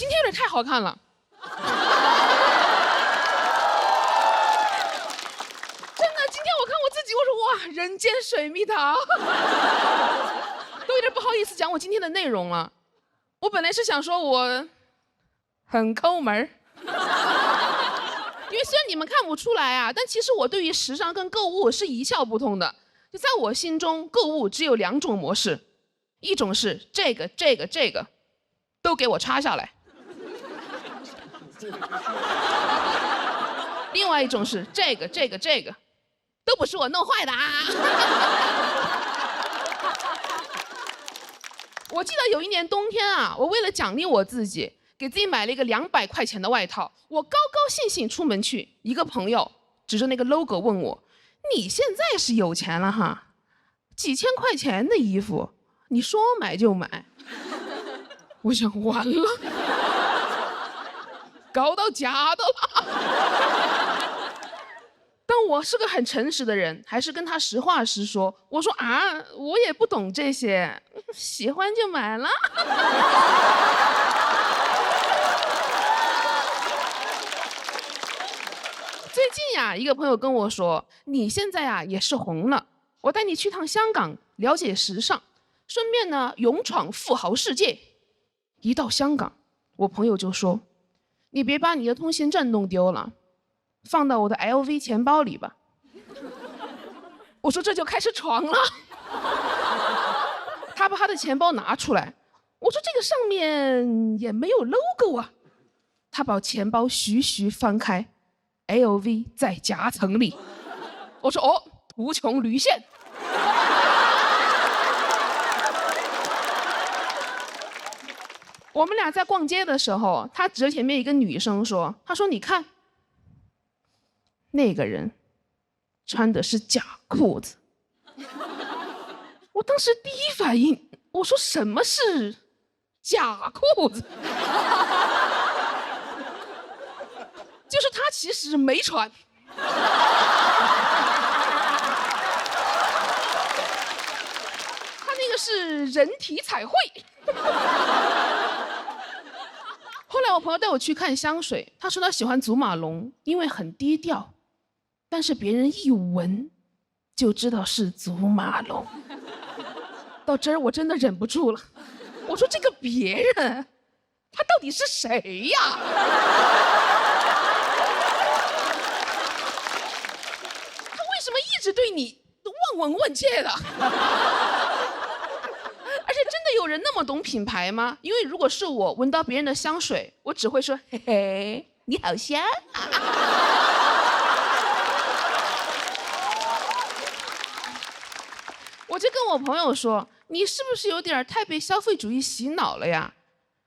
今天有点太好看了。真的，今天我看我自己，我说哇，人间水蜜桃，都有点不好意思讲我今天的内容了。我本来是想说我很抠门儿，因为虽然你们看不出来啊，但其实我对于时尚跟购物是一窍不通的。就在我心中，购物只有2种模式，一种是这个都给我插下来，另外一种是这个都不是我弄坏的啊。我记得有一年冬天啊，我为了奖励我自己，给自己买了一个200块钱的外套。我高高兴兴出门去，一个朋友指着那个 logo 问我：“你现在是有钱了哈？几千块钱的衣服，你说买就买。”我想完了，搞到假的了。但我是个很诚实的人，还是跟他实话实说。我说啊，我也不懂这些，喜欢就买了。最近呀，一个朋友跟我说，你现在呀也是红了，我带你去趟香港，了解时尚，顺便呢勇闯富豪世界。一到香港，我朋友就说，你别把你的通行证弄丢了。放到我的 LV 钱包里吧。我说这就开始闯了。他把他的钱包拿出来，我说这个上面也没有 logo 啊。他把钱包徐翻开 ，LV 在夹层里。我说哦，图穷驴线。我们俩在逛街的时候，他指着前面一个女生说：“他说你看。”那个人穿的是假裤子。我当时第一反应，我说什么是假裤子？就是他其实没穿。他那个是人体彩绘。后来我朋友带我去看香水，他说他喜欢祖马龙，因为很低调。但是别人一闻就知道是祖马龙。到这儿我真的忍不住了，我说这个别人他到底是谁呀？他为什么一直对你望闻问切的？而且真的有人那么懂品牌吗？因为如果是我闻到别人的香水，我只会说嘿嘿，你好香啊。我就跟我朋友说，你是不是有点太被消费主义洗脑了呀？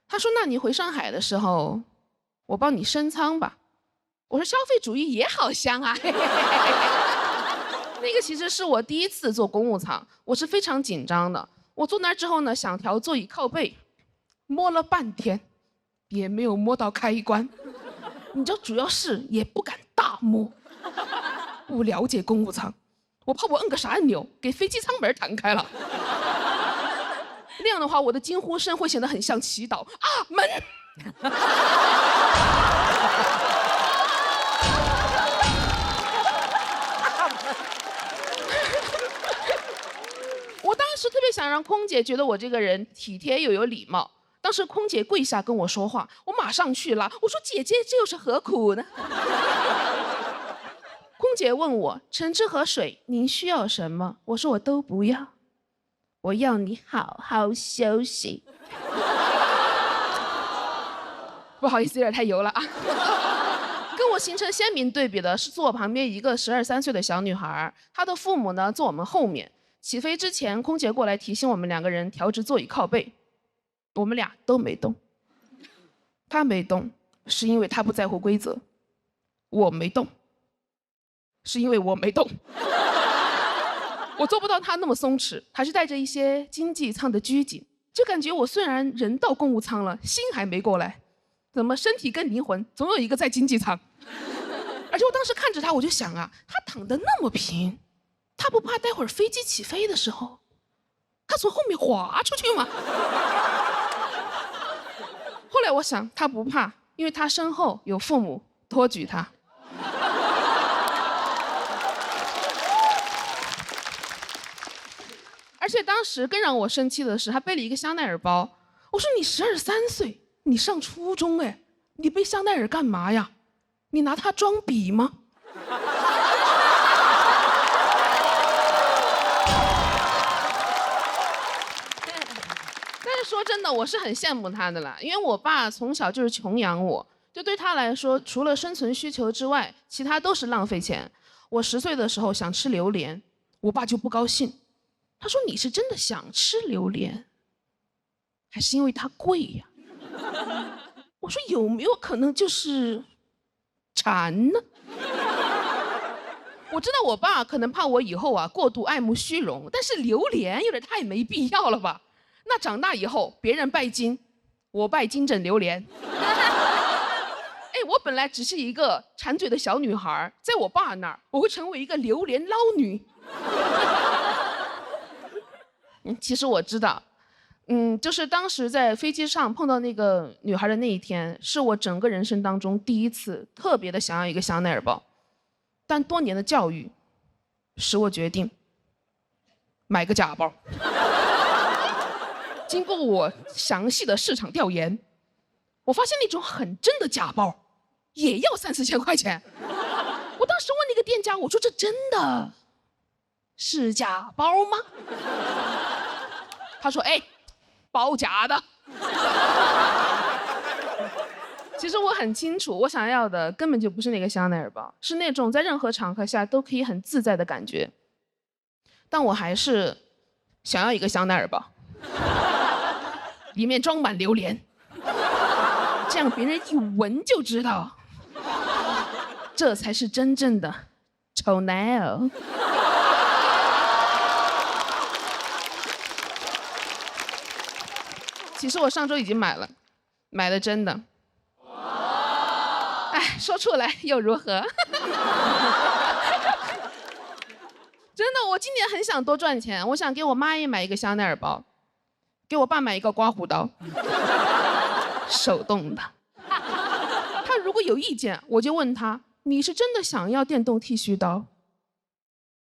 他说，那你回上海的时候，我帮你升舱吧。我说消费主义也好香啊。那个其实是我第一次坐公务舱，我是非常紧张的。我坐那之后呢，想调座椅靠背，摸了半天，也没有摸到开关。你知道，主要是也不敢大摸。不了解公务舱。我怕我摁个啥按钮，给飞机舱门弹开了。那样的话，我的惊呼声会显得很像祈祷啊！门。我当时特别想让空姐觉得我这个人体贴又有礼貌。当时空姐跪下跟我说话，我马上去了。我说姐姐，这又是何苦呢？空姐问我橙汁和水您需要什么？我说我都不要，我要你好好休息。不好意思，有点太油了啊。跟我形成鲜明对比的是坐我旁边一个12、13岁的小女孩，她的父母呢坐我们后面。起飞之前，空姐过来提醒我们2个人调直座椅靠背，我们俩都没动。她没动，是因为她不在乎规则；我没动。是因为我没动。我做不到他那么松弛，还是带着一些经济舱的拘谨，就感觉我虽然人到公务舱了，心还没过来，怎么身体跟灵魂总有一个在经济舱。而且我当时看着他，我就想啊，他躺得那么平，他不怕待会儿飞机起飞的时候，他从后面滑出去吗？后来我想他不怕，因为他身后有父母托举他。而且当时更让我生气的是，他背了一个香奈儿包。我说你12、13岁，你上初中哎，你背香奈儿干嘛呀？你拿它装逼吗？但是说真的，我是很羡慕他的啦，因为我爸从小就是穷养我，就对他来说，除了生存需求之外，其他都是浪费钱。我10岁的时候想吃榴莲，我爸就不高兴，他说你是真的想吃榴莲，还是因为它贵呀？我说有没有可能就是馋呢？我知道我爸可能怕我以后啊过度爱慕虚荣，但是榴莲有点太没必要了吧？那长大以后别人拜金，我拜金枕榴莲。哎，我本来只是一个馋嘴的小女孩，在我爸那儿我会成为一个榴莲捞女。其实我知道，就是当时在飞机上碰到那个女孩的那一天，是我整个人生当中第一次特别的想要一个香奈儿包。但多年的教育，使我决定买个假包。经过我详细的市场调研，我发现那种很真的假包，也要3、4千块钱。我当时问那个店家，我说这真的是假包吗？他说：“哎，包假的。”其实我很清楚，我想要的根本就不是那个香奈儿包，是那种在任何场合下都可以很自在的感觉。但我还是想要一个香奈儿包，里面装满榴莲，这样别人一闻就知道，这才是真正的丑男儿。其实我上周已经买了，买的真的。哎，说出来又如何？真的，我今年很想多赚钱，我想给我妈也买一个香奈儿包，给我爸买一个刮胡刀，手动的。他如果有意见，我就问他：你是真的想要电动剃须刀，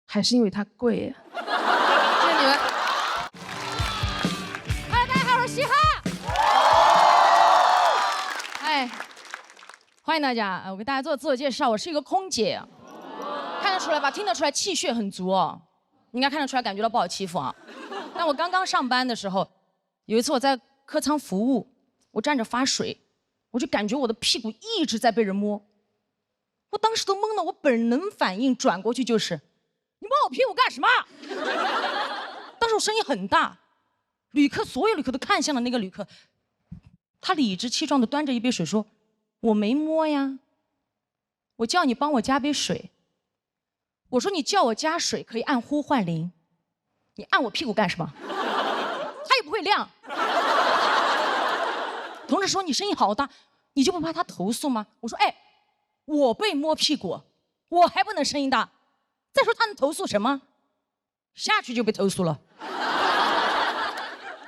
还是因为它贵呀？谢谢你们。大家好，我是嘻哈。哎。欢迎大家，我给大家做自我介绍，我是一个空姐，看得出来吧？听得出来气血很足哦，应该看得出来，感觉到不好欺负啊。但我刚刚上班的时候，有一次我在客舱服务，我站着发水，我就感觉我的屁股一直在被人摸，我当时都懵了，我本能反应转过去就是，你摸我屁股干什么？当时我声音很大，所有旅客都看向了那个旅客，他理直气壮地端着一杯水说。我没摸呀，我叫你帮我加杯水。我说你叫我加水可以按呼唤铃，你按我屁股干什么？他也不会亮。同事说你声音好大，你就不怕他投诉吗？我说哎，我被摸屁股，我还不能声音大。再说他能投诉什么？下去就被投诉了。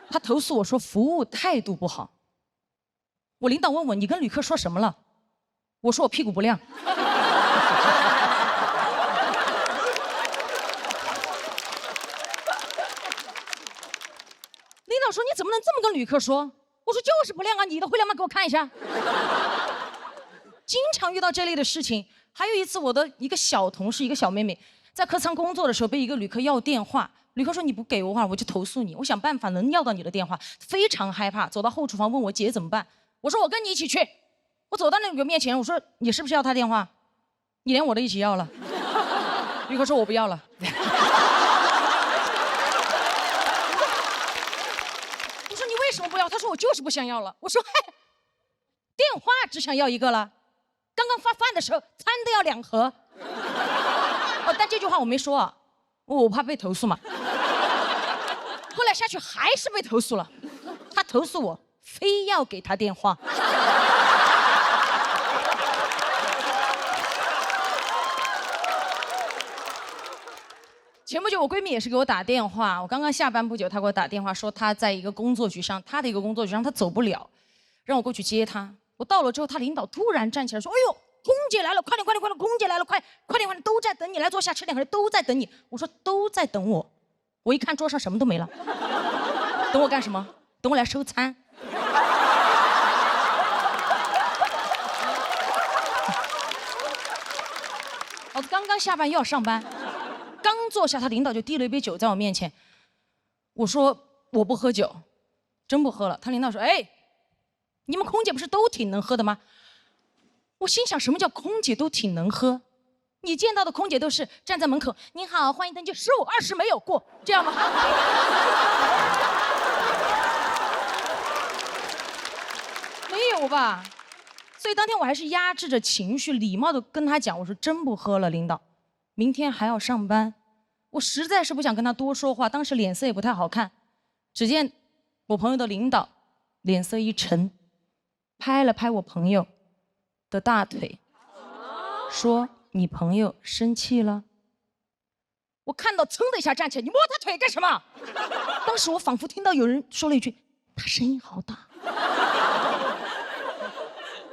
他投诉我说服务态度不好。我领导问我你跟旅客说什么了？我说我屁股不亮。领导说你怎么能这么跟旅客说？我说就是不亮啊，你的会亮吗？给我看一下。经常遇到这类的事情。还有一次我的一个小同事，一个小妹妹在客舱工作的时候被一个旅客要电话，旅客说你不给我话我就投诉你，我想办法能要到你的电话，非常害怕，走到后厨房问我姐怎么办。我说我跟你一起去，我走到那个面前，我说你是不是要他电话？你连我都一起要了。旅客说我不要了。我说你为什么不要？他说我就是不想要了。我说嘿，电话只想要一个了，刚刚发饭的时候餐都要2盒。哦，但这句话我没说啊，我怕被投诉嘛。后来下去还是被投诉了，他投诉我。非要给他电话。前不久我闺蜜也是给我打电话，我刚刚下班不久，她给我打电话说她在一个工作局上，她的一个工作局上她走不了，让我过去接他。我到了之后，他领导突然站起来说：“哎呦，空姐来了，快点，空姐来了，快点，都在等你，来坐下吃点，都在等你。”我说：“都在等我。”我一看桌上什么都没了，等我干什么？等我来收餐。我刚刚下班又要上班，刚坐下，他领导就递了一杯酒在我面前。我说我不喝酒，真不喝了。他领导说：“哎，你们空姐不是都挺能喝的吗？”我心想，什么叫空姐都挺能喝？你见到的空姐都是站在门口，您好，欢迎登机，15、20没有过，这样吗？没有吧？所以当天我还是压制着情绪，礼貌的跟他讲，我说真不喝了，领导，明天还要上班。我实在是不想跟他多说话，当时脸色也不太好看。只见我朋友的领导脸色一沉，拍了拍我朋友的大腿，说：“你朋友生气了？”我看到噌的一下站起来，你摸他腿干什么？当时我仿佛听到有人说了一句：“他声音好大。”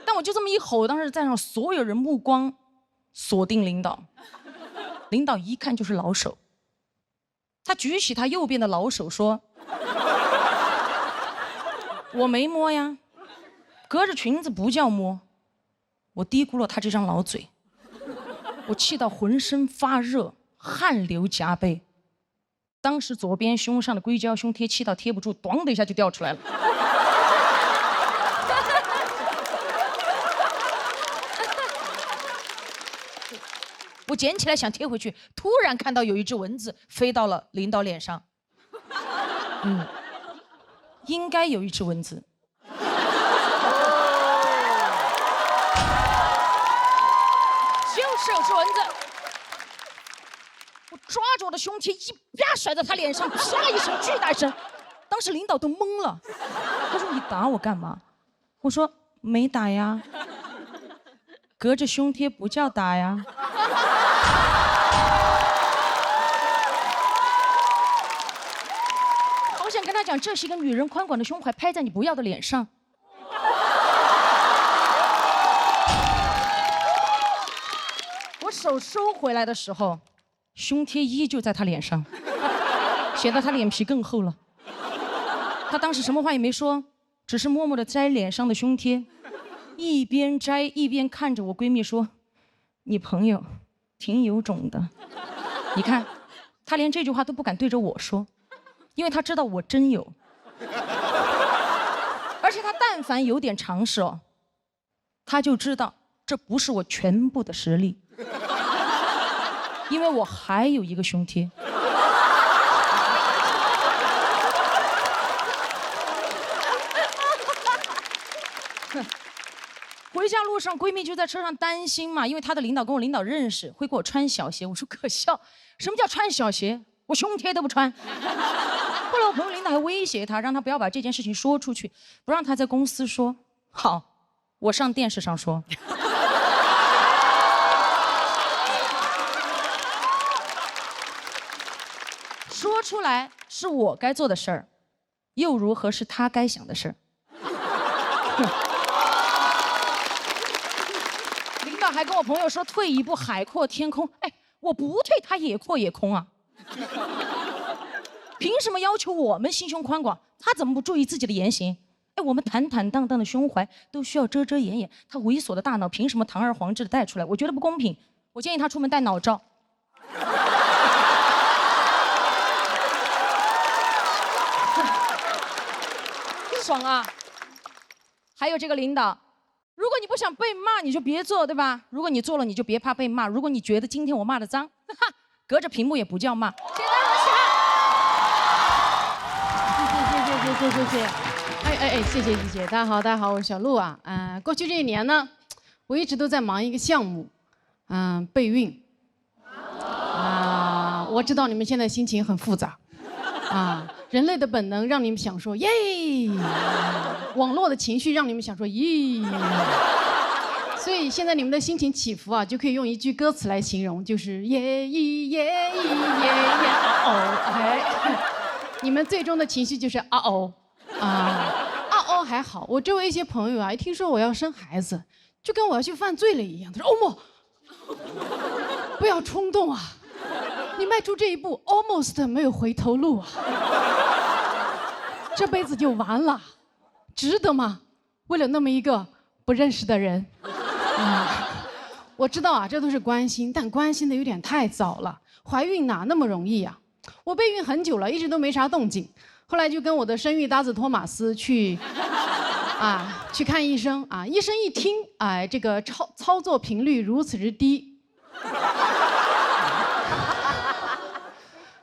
但我就这么一吼，当时在场所有人目光锁定领导，领导一看就是老手，他举起他右边的老手说：“我没摸呀，隔着裙子不叫摸。”我低估了他这张老嘴，我气到浑身发热，汗流浃背。当时左边胸上的硅胶胸贴气到贴不住，咣的一下就掉出来了。我捡起来想贴回去，突然看到有一只蚊子飞到了领导脸上。应该有一只蚊子。就是有只蚊子。我抓着我的胸贴一啪甩在他脸上，啪一声巨大一声，当时领导都懵了。他说：“你打我干嘛？”我说：“没打呀，隔着胸贴不叫打呀。”好想跟他讲，这是一个女人宽广的胸怀拍在你不要的脸上。我手收回来的时候，胸贴依旧在他脸上，显得他脸皮更厚了。他当时什么话也没说，只是默默地摘脸上的胸贴，一边摘一边看着我闺蜜说：“你朋友挺有种的。”你看，他连这句话都不敢对着我说，因为他知道我真有。而且他但凡有点常识哦，他就知道这不是我全部的实力，因为我还有一个胸贴。回家路上，闺蜜就在车上担心嘛，因为她的领导跟我领导认识，会给我穿小鞋。我说可笑，什么叫穿小鞋？我胸贴都不穿。后来我朋友领导还威胁她，让她不要把这件事情说出去，不让她在公司说。好，我上电视上说。说出来是我该做的事儿，又如何是他该想的事儿？领导还跟我朋友说退一步海阔天空，哎，我不退他也阔也空啊！凭什么要求我们心胸宽广，他怎么不注意自己的言行？哎，我们坦坦荡荡的胸怀都需要遮遮掩掩，他猥琐的大脑凭什么堂而皇之的带出来？我觉得不公平，我建议他出门带脑罩。爽啊！还有这个领导，如果你不想被骂，你就别做，对吧？如果你做了，你就别怕被骂。如果你觉得今天我骂的脏，哈哈，隔着屏幕也不叫骂。谢谢大家，谢谢。谢谢。大家好，我是小鹿啊。过去这一年呢，我一直都在忙一个项目，备孕。我知道你们现在心情很复杂，人类的本能让你们想说耶，网络的情绪让你们想说咦，所以现在你们的心情起伏啊，就可以用一句歌词来形容，就是耶咦耶咦耶耶哦，哎，你们最终的情绪就是啊哦啊哦倒还好，我周围一些朋友啊，一听说我要生孩子，就跟我要去犯罪了一样。他说：“欧莫，不要冲动啊，你迈出这一步 ，almost 没有回头路啊，这辈子就完了，值得吗？为了那么一个不认识的人。”我知道啊，这都是关心，但关心的有点太早了。怀孕哪那么容易啊？我备孕很久了，一直都没啥动静。后来就跟我的生育搭子托马斯去看医生啊。医生一听，哎，这个操作频率如此之低，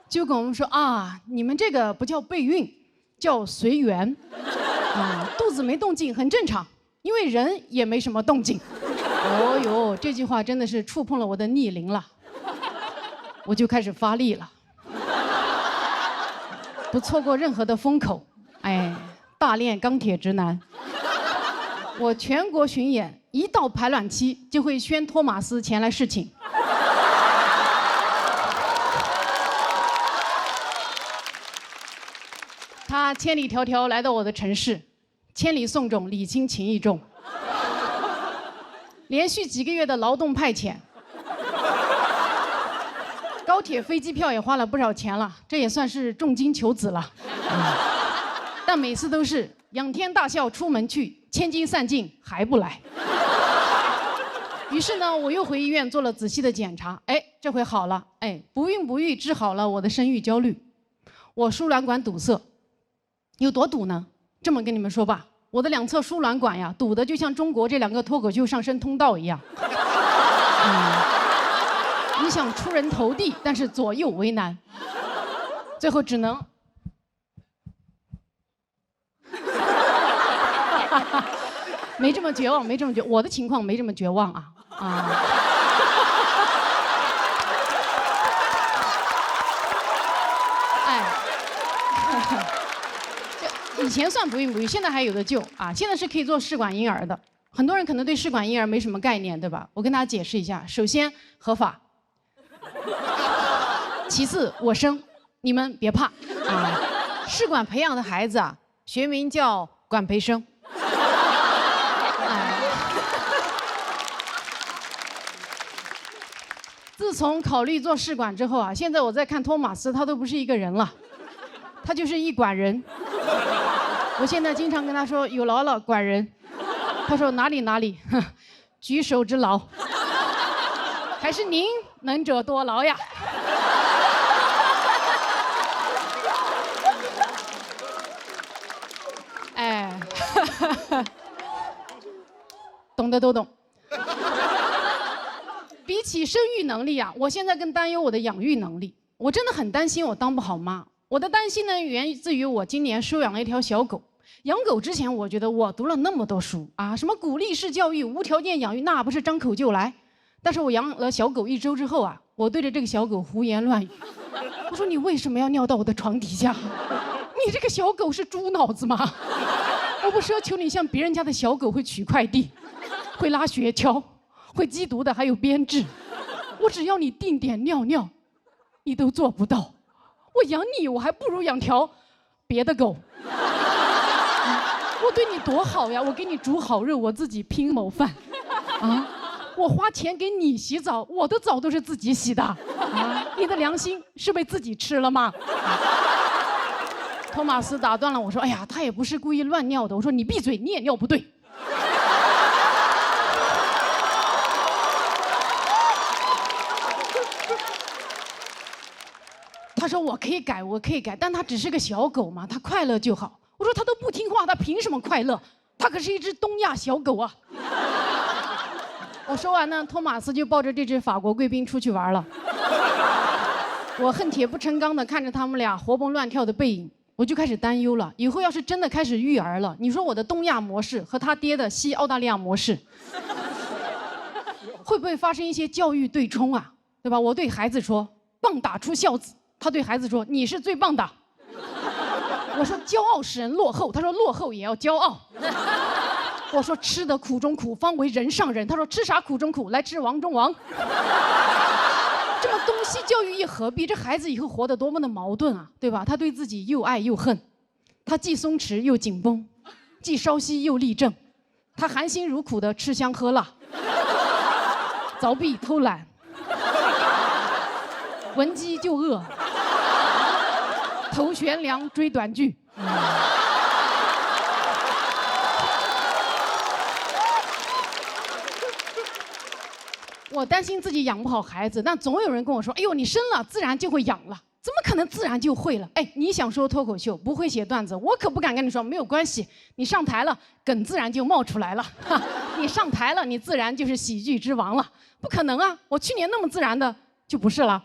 就跟我们说啊，你们这个不叫备孕，叫随缘啊，肚子没动静很正常，因为人也没什么动静。哦呦，这句话真的是触碰了我的逆鳞了，我就开始发力了，不错过任何的风口。哎，大练钢铁直男，我全国巡演，一到排卵期就会宣托马斯前来侍寝。他千里迢迢来到我的城市，千里送种，礼轻情意重。连续几个月的劳动派遣，高铁、飞机票也花了不少钱了，这也算是重金求子了。但每次都是仰天大笑出门去，千金散尽还不来。于是呢，我又回医院做了仔细的检查，哎，这回好了，哎，不孕不育治好了我的生育焦虑。我输卵管堵塞，有多堵呢？这么跟你们说吧。我的两侧输卵管呀，堵得就像中国这2个脱口秀上升通道一样。你想出人头地，但是左右为难，最后只能没这么绝望，没这么绝，我的情况没这么绝望啊。以前算不孕不育，现在还有的救啊！现在是可以做试管婴儿的。很多人可能对试管婴儿没什么概念，对吧？我跟大家解释一下：首先合法，其次我生，你们别怕啊！试管培养的孩子啊，学名叫管培生。自从考虑做试管之后啊，现在我在看托马斯，他都不是一个人了，他就是一管人。我现在经常跟他说有劳了，管人。他说哪里哪里，举手之劳。还是您能者多劳呀。哎，懂的都懂。比起生育能力啊，我现在更担忧我的养育能力。我真的很担心我当不好妈。我的担心呢，源自于我今年收养了一条小狗。养狗之前，我觉得我读了那么多书啊，什么鼓励式教育、无条件养育，那不是张口就来。但是我养了小狗1周之后啊，我对着这个小狗胡言乱语。我说你为什么要尿到我的床底下？你这个小狗是猪脑子吗？我不奢求你像别人家的小狗会取快递，会拉雪橇，会缉毒的，还有编制。我只要你定点尿尿，你都做不到。我养你，我还不如养条别的狗。我对你多好呀！我给你煮好肉，我自己拼谋饭。啊，我花钱给你洗澡，我的澡都是自己洗的。啊，你的良心是被自己吃了吗？托马斯打断了我说：“哎呀，他也不是故意乱尿的。”我说：“你闭嘴，你也尿不对。”他说我可以改，我可以改，但他只是个小狗嘛，他快乐就好。我说他都不听话，他凭什么快乐？他可是一只东亚小狗啊！我说完呢，托马斯就抱着这只法国贵宾出去玩了。我恨铁不成钢的看着他们俩活蹦乱跳的背影，我就开始担忧了。以后要是真的开始育儿了，你说我的东亚模式和他爹的西澳大利亚模式，会不会发生一些教育对冲啊？对吧？我对孩子说棒打出孝子。他对孩子说：“你是最棒的。”我说：“骄傲使人落后。”他说：“落后也要骄傲。”我说：“吃得苦中苦，方为人上人。”他说：“吃啥苦中苦？来吃王中王。”这么东西教育一合璧，这孩子以后活得多么的矛盾啊，对吧？他对自己又爱又恨，他既松弛又紧绷，既烧息又利正。他含辛茹苦的吃香喝辣，凿壁偷懒，闻鸡就饿，头悬梁追短剧。我担心自己养不好孩子，但总有人跟我说：“哎呦，你生了自然就会养了。”怎么可能自然就会了？哎，你想说脱口秀不会写段子，我可不敢跟你说没有关系，你上台了，梗自然就冒出来了。你上台了，你自然就是喜剧之王了。不可能啊！我去年那么自然的就不是了。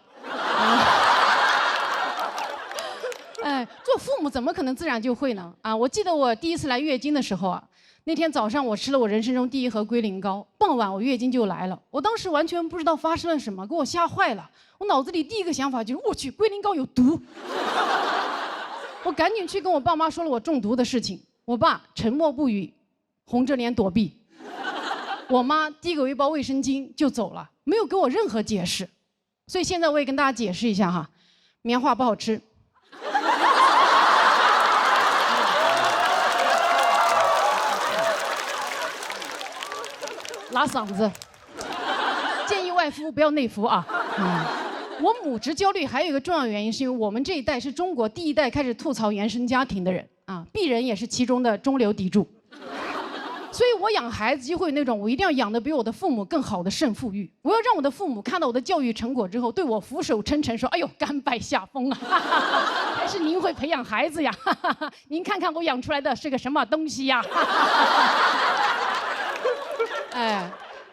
哎，做父母怎么可能自然就会呢？啊，我记得我第一次来月经的时候啊，那天早上我吃了我人生中第一盒龟苓膏，傍晚我月经就来了。我当时完全不知道发生了什么，给我吓坏了。我脑子里第一个想法就是，我去，龟苓膏有毒。我赶紧去跟我爸妈说了我中毒的事情，我爸沉默不语，红着脸躲避。我妈递给我一包卫生巾就走了，没有给我任何解释。所以现在我也跟大家解释一下哈，棉花不好吃。拉嗓子，建议外敷不要内服啊。我母职焦虑还有一个重要原因，是因为我们这一代是中国第一代开始吐槽原生家庭的人啊，鄙人也是其中的中流砥柱。所以我养孩子就会有那种我一定要养得比我的父母更好的胜负欲，我要让我的父母看到我的教育成果之后，对我俯首称臣，说：“哎呦，甘拜下风啊！还是您会培养孩子呀！您看看我养出来的是个什么东西呀！”哎，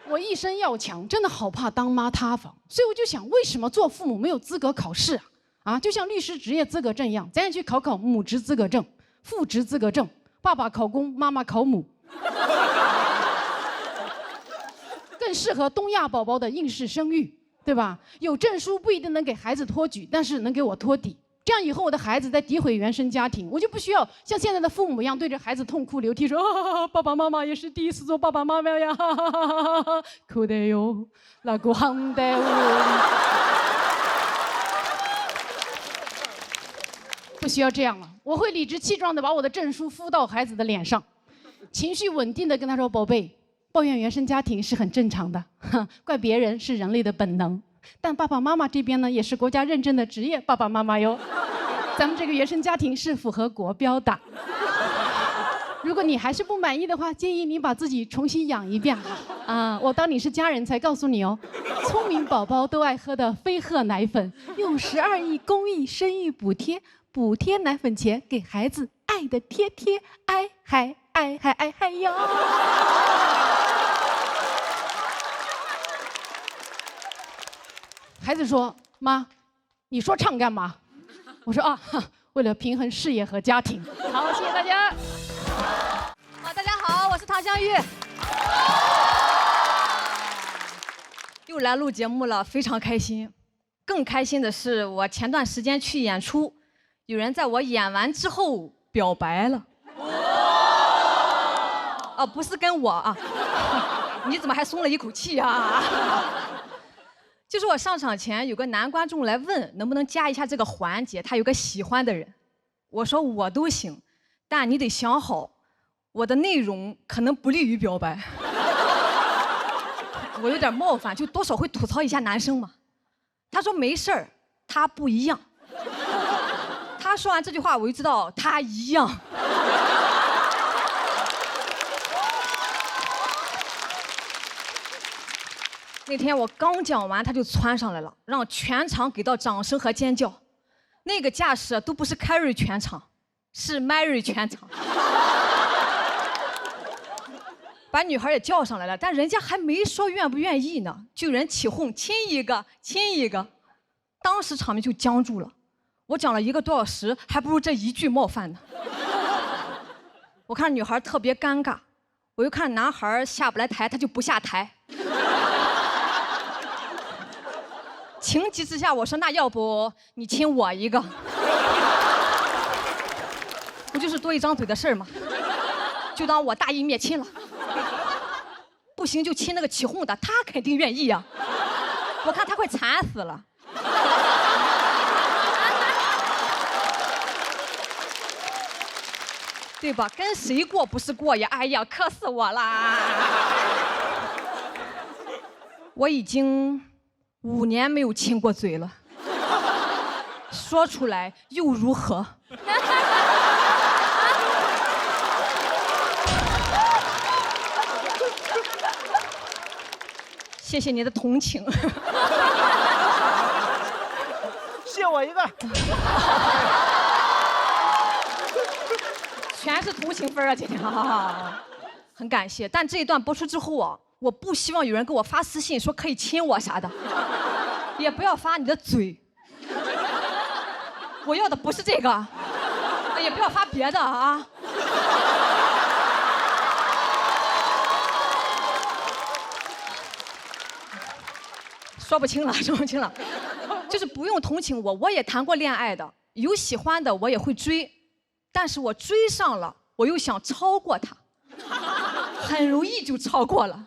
我一生要强，真的好怕当妈塌房，所以我就想，为什么做父母没有资格考试啊？啊，就像律师执业资格证一样，咱也去考考母职资格证、父职资格证，爸爸考公，妈妈考母。更适合东亚宝宝的应试生育，对吧？有证书不一定能给孩子托举，但是能给我托底。这样以后我的孩子在诋毁原生家庭，我就不需要像现在的父母一样对着孩子痛哭流涕说：“啊，爸爸妈妈也是第一次做爸爸妈妈呀，哭得哟，那个行得不需要这样了，我会理直气壮地把我的证书敷到孩子的脸上，情绪稳定地跟他说：“宝贝，抱怨原生家庭是很正常的，怪别人是人类的本能。但爸爸妈妈这边呢，也是国家认证的职业爸爸妈妈哟。咱们这个原生家庭是符合国标的。如果你还是不满意的话，建议你把自己重新养一遍啊！我当你是家人才告诉你哦。聪明宝宝都爱喝的飞鹤奶粉，用12亿公益生育补贴，补贴奶粉钱给孩子爱的贴贴，爱还爱还爱还哟。”孩子说：“妈，你说唱干嘛？”我说：“啊，为了平衡事业和家庭。”好，谢谢大家。大家好，我是唐湘玉。又来录节目了，非常开心。更开心的是，我前段时间去演出，有人在我演完之后表白了。不是跟我啊，你怎么还松了一口气啊？就是我上场前有个男观众来问能不能加一下这个环节，他有个喜欢的人，我说我都行，但你得想好，我的内容可能不利于表白。我有点冒犯，就多少会吐槽一下男生嘛。他说没事儿，他不一样。他说完这句话，我就知道他一样。那天我刚讲完，他就窜上来了，让全场给到掌声和尖叫。那个架势都不是 carry 全场，是 marry 全场。把女孩也叫上来了，但人家还没说愿不愿意呢，就有人起哄，亲一个，亲一个。当时场面就僵住了。我讲了1个多小时，还不如这一句冒犯呢。我看女孩特别尴尬，我又看男孩下不来台，他就不下台。情急之下，我说：“那要不你亲我一个？不就是多一张嘴的事儿吗？就当我大义灭亲了。不行就亲那个起哄的，他肯定愿意呀。我看他快惨死了。”对吧？跟谁过不是过呀？哎呀，渴死我啦！我已经5年没有亲过嘴了，说出来又如何？谢谢你的同情。谢我一个。全是同情分啊，今天，很感谢。但这一段播出之后啊，我不希望有人给我发私信说可以亲我啥的，也不要发你的嘴。我要的不是这个，也不要发别的啊。说不清了，说不清了，就是不用同情我，我也谈过恋爱的，有喜欢的我也会追。但是我追上了，我又想超过他，很容易就超过了。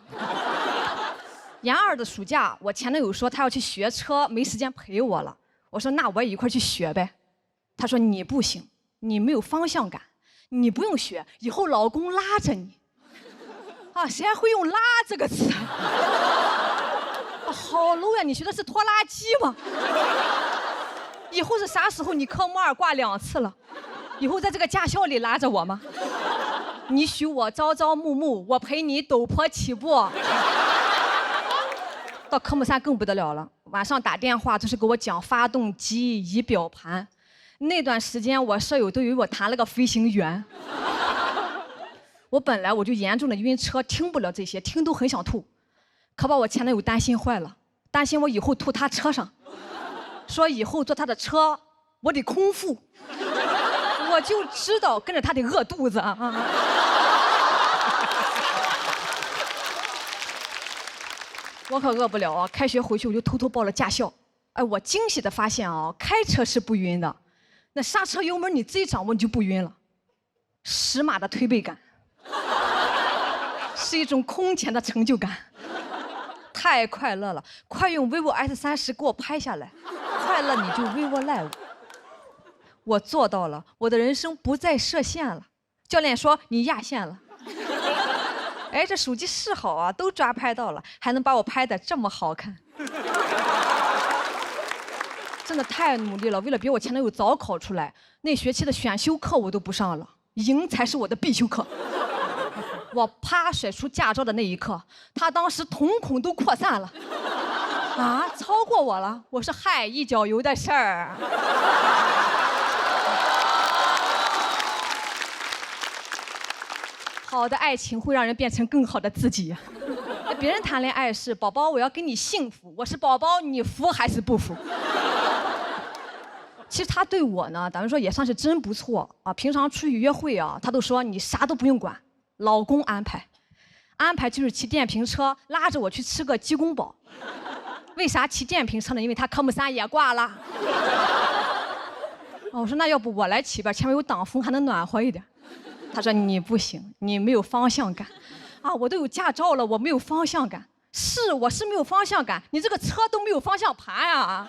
研2的暑假，我前男友说他要去学车，没时间陪我了。我说那我也一块去学呗。他说你不行，你没有方向感，你不用学，以后老公拉着你。啊，谁还会用拉这个词？啊，好 low 呀！你学的是拖拉机吗？以后是啥时候？你科目2挂2次了。以后在这个驾校里拉着我吗？你许我朝朝暮暮，我陪你陡坡起步。到科目3更不得了了，晚上打电话就是给我讲发动机、仪表盘。那段时间我舍友都以为我谈了个飞行员。我本来我就严重的晕车，听不了这些，听都很想吐，可把我前男友担心坏了，担心我以后吐他车上，说以后坐他的车我得空腹。我就知道跟着他得饿肚子啊！我可饿不了啊！开学回去我就偷偷报了驾校。哎，我惊喜的发现啊，开车是不晕的，那刹车油门你自己掌握你就不晕了。10码的推背感，是一种空前的成就感，太快乐了！快用 vivo S30给我拍下来，快乐你就 vivo Live。我做到了，我的人生不再设限了。教练说你压线了。哎，这手机是好啊，都抓拍到了，还能把我拍得这么好看，真的太努力了。为了比我前男友早考出来，那学期的选修课我都不上了，赢才是我的必修课。我啪甩出驾照的那一刻，他当时瞳孔都扩散了。啊，超过我了！我说嗨，一脚油的事儿。好的爱情会让人变成更好的自己。别人谈恋爱是宝宝，我要跟你幸福，我是宝宝，你服还是不服？其实他对我呢，咱们说也算是真不错啊。平常出去约会啊，他都说你啥都不用管，老公安排。安排就是骑电瓶车拉着我去吃个鸡公煲。为啥骑电瓶车呢？因为他科目3也挂了。哦，我说那要不我来骑吧，前面有挡风还能暖和一点。他说你不行，你没有方向感。啊，我都有驾照了，我没有方向感。是，我是没有方向感，你这个车都没有方向盘呀。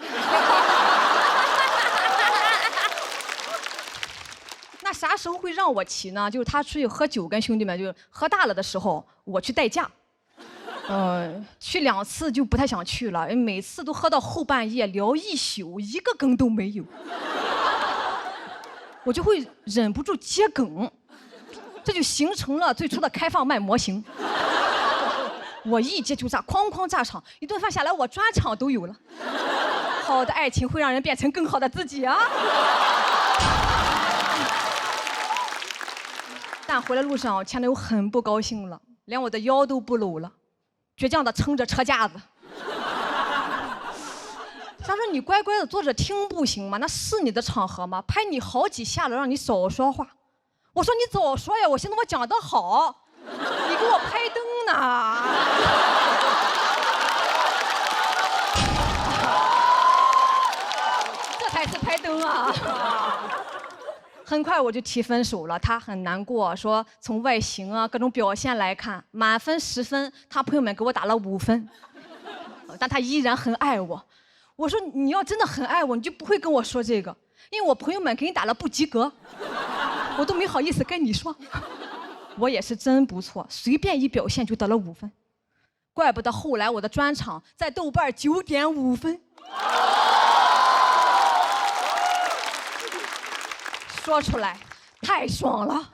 那啥时候会让我骑呢？就是他出去喝酒，跟兄弟们就喝大了的时候，我去代驾。去2次就不太想去了，每次都喝到后半夜聊一宿，一个梗都没有，我就会忍不住接梗，这就形成了最初的开放麦模型。我一接就炸，哐哐炸场，一顿饭下来我专场都有了。好的爱情会让人变成更好的自己啊！但回来路上，前男友很不高兴了，连我的腰都不搂了，倔强的撑着车架子。他说：“你乖乖的坐着听不行吗？那是你的场合吗？拍你好几下了，让你少说话。”我说：“你早说呀！我寻思我讲得好，你给我拍灯呢。”这才是拍灯啊！很快我就提分手了，他很难过，说从外形啊各种表现来看，满分10分，他朋友们给我打了5分，但他依然很爱我。我说你要真的很爱我，你就不会跟我说这个，因为我朋友们给你打了不及格。我都没好意思跟你说。我也是真不错，随便一表现就得了5分，怪不得后来我的专场在豆瓣9.5分。说出来太爽了。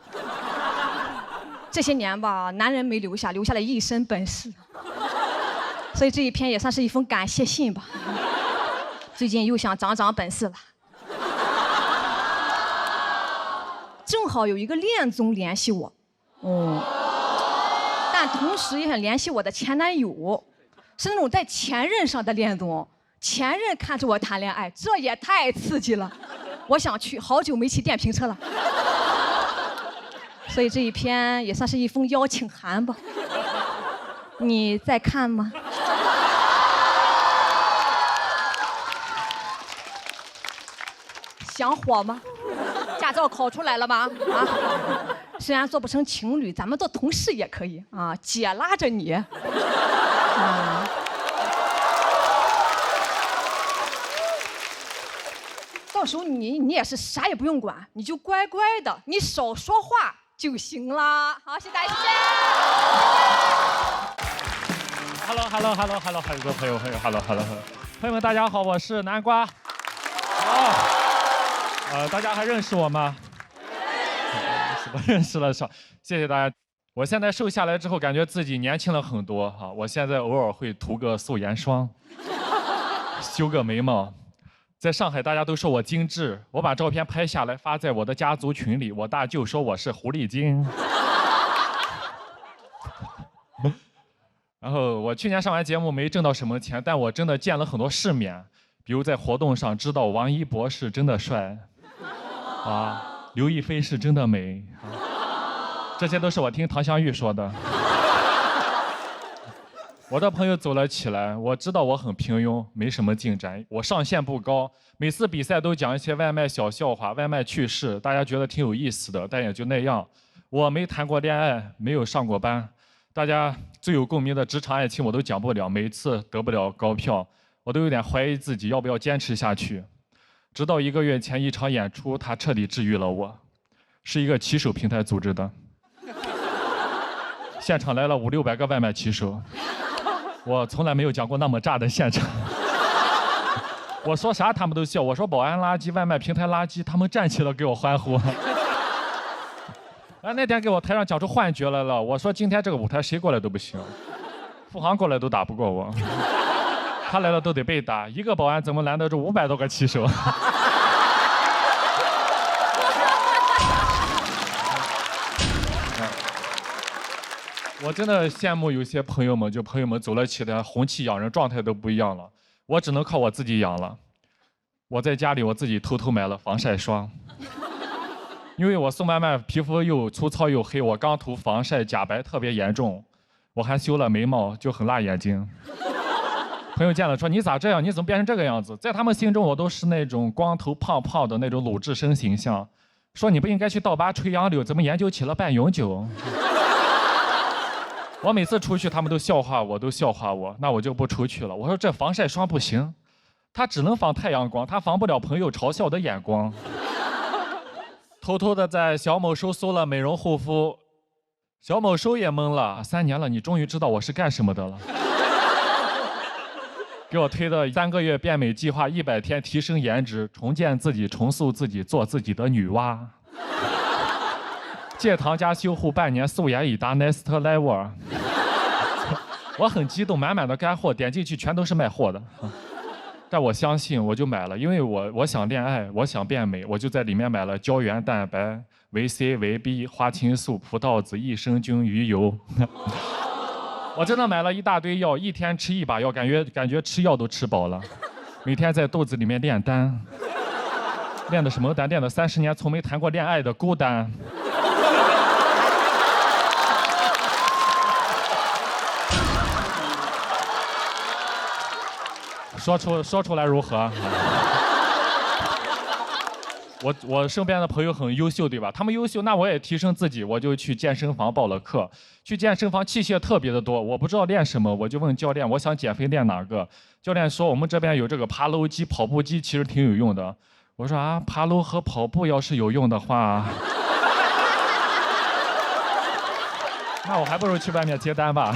这些年吧，男人没留下，留下了一身本事，所以这一篇也算是一封感谢信吧。最近又想长本事了。正好有一个恋综联系我，但同时也想联系我的前男友，是那种在前任上的恋综，前任看着我谈恋爱，这也太刺激了。我想去，好久没骑电瓶车了。所以这一篇也算是一封邀请函吧。你在看吗？想火吗？驾照考出来了吗？啊，虽然做不成情侣，咱们做同事也可以啊。姐拉着你，啊，到时候你也是啥也不用管，你就乖乖的，你少说话就行了。好，谢谢大家，谢谢。Hello， 很多朋友，Hello， 朋友们，大家好，我是南瓜。大家还认识我吗？我认识了，谢谢大家。我现在瘦下来之后，感觉自己年轻了很多哈。我现在偶尔会涂个素颜霜，修个眉毛。在上海，大家都说我精致，我把照片拍下来发在我的家族群里，我大舅说我是狐狸精。然后我去年上完节目没挣到什么钱，但我真的见了很多世面，比如在活动上知道王一博是真的帅，刘亦菲是真的美，这些都是我听唐湘玉说的。我的朋友走了起来，我知道我很平庸，没什么进展，我上限不高，每次比赛都讲一些外卖小笑话、外卖趣事，大家觉得挺有意思的，但也就那样。我没谈过恋爱，没有上过班，大家最有共鸣的职场爱情我都讲不了，每次得不了高票，我都有点怀疑自己要不要坚持下去。直到1个月前一场演出，它彻底治愈了我，是一个骑手平台组织的，现场来了500-600个外卖骑手。我从来没有讲过那么炸的现场，我说啥他们都笑，我说保安垃圾、外卖平台垃圾，他们站起来给我欢呼。那天给我台上讲出幻觉来了，我说今天这个舞台谁过来都不行，付航过来都打不过我，他来了都得被打，一个保安怎么拦得住500多个骑手？我真的羡慕有些朋友们，就朋友们走了起来，红气养人，状态都不一样了。我只能靠我自己养了。我在家里我自己偷偷买了防晒霜，因为我送外卖，皮肤又粗糙又黑，我刚涂防晒假白特别严重，我还修了眉毛，就很辣眼睛。朋友见了说你咋这样？你怎么变成这个样子？在他们心中我都是那种光头胖胖的那种鲁智深形象，说你不应该去倒拔垂杨柳，怎么研究起了半永久？我每次出去，他们都笑话我，那我就不出去了。我说这防晒霜不行，它只能防太阳光，它防不了朋友嘲笑的眼光。偷偷的在小某书搜了美容护肤，小某书也懵了，3年了，你终于知道我是干什么的了。给我推的3个月变美计划，100天提升颜值，重建自己，重塑自己，做自己的女娲。戒糖加修护半年，素颜已达 next level。我很激动，满满的干货，点进去全都是卖货的。但我相信，我就买了，因为我想恋爱，我想变美，我就在里面买了胶原蛋白、维 C、维 B、花青素、葡萄籽、益生菌、鱼油。我真的买了一大堆药，一天吃1把药，感觉吃药都吃饱了。每天在肚子里面炼丹，练的什么丹？练的30年从没谈过恋爱的孤单。说出来如何？我身边的朋友很优秀，对吧？他们优秀，那我也提升自己，我就去健身房报了课。去健身房器械特别的多，我不知道练什么，我就问教练，我想减肥练哪个？教练说我们这边有这个爬楼机、跑步机，其实挺有用的。我说啊，爬楼和跑步要是有用的话，那我还不如去外面接单吧。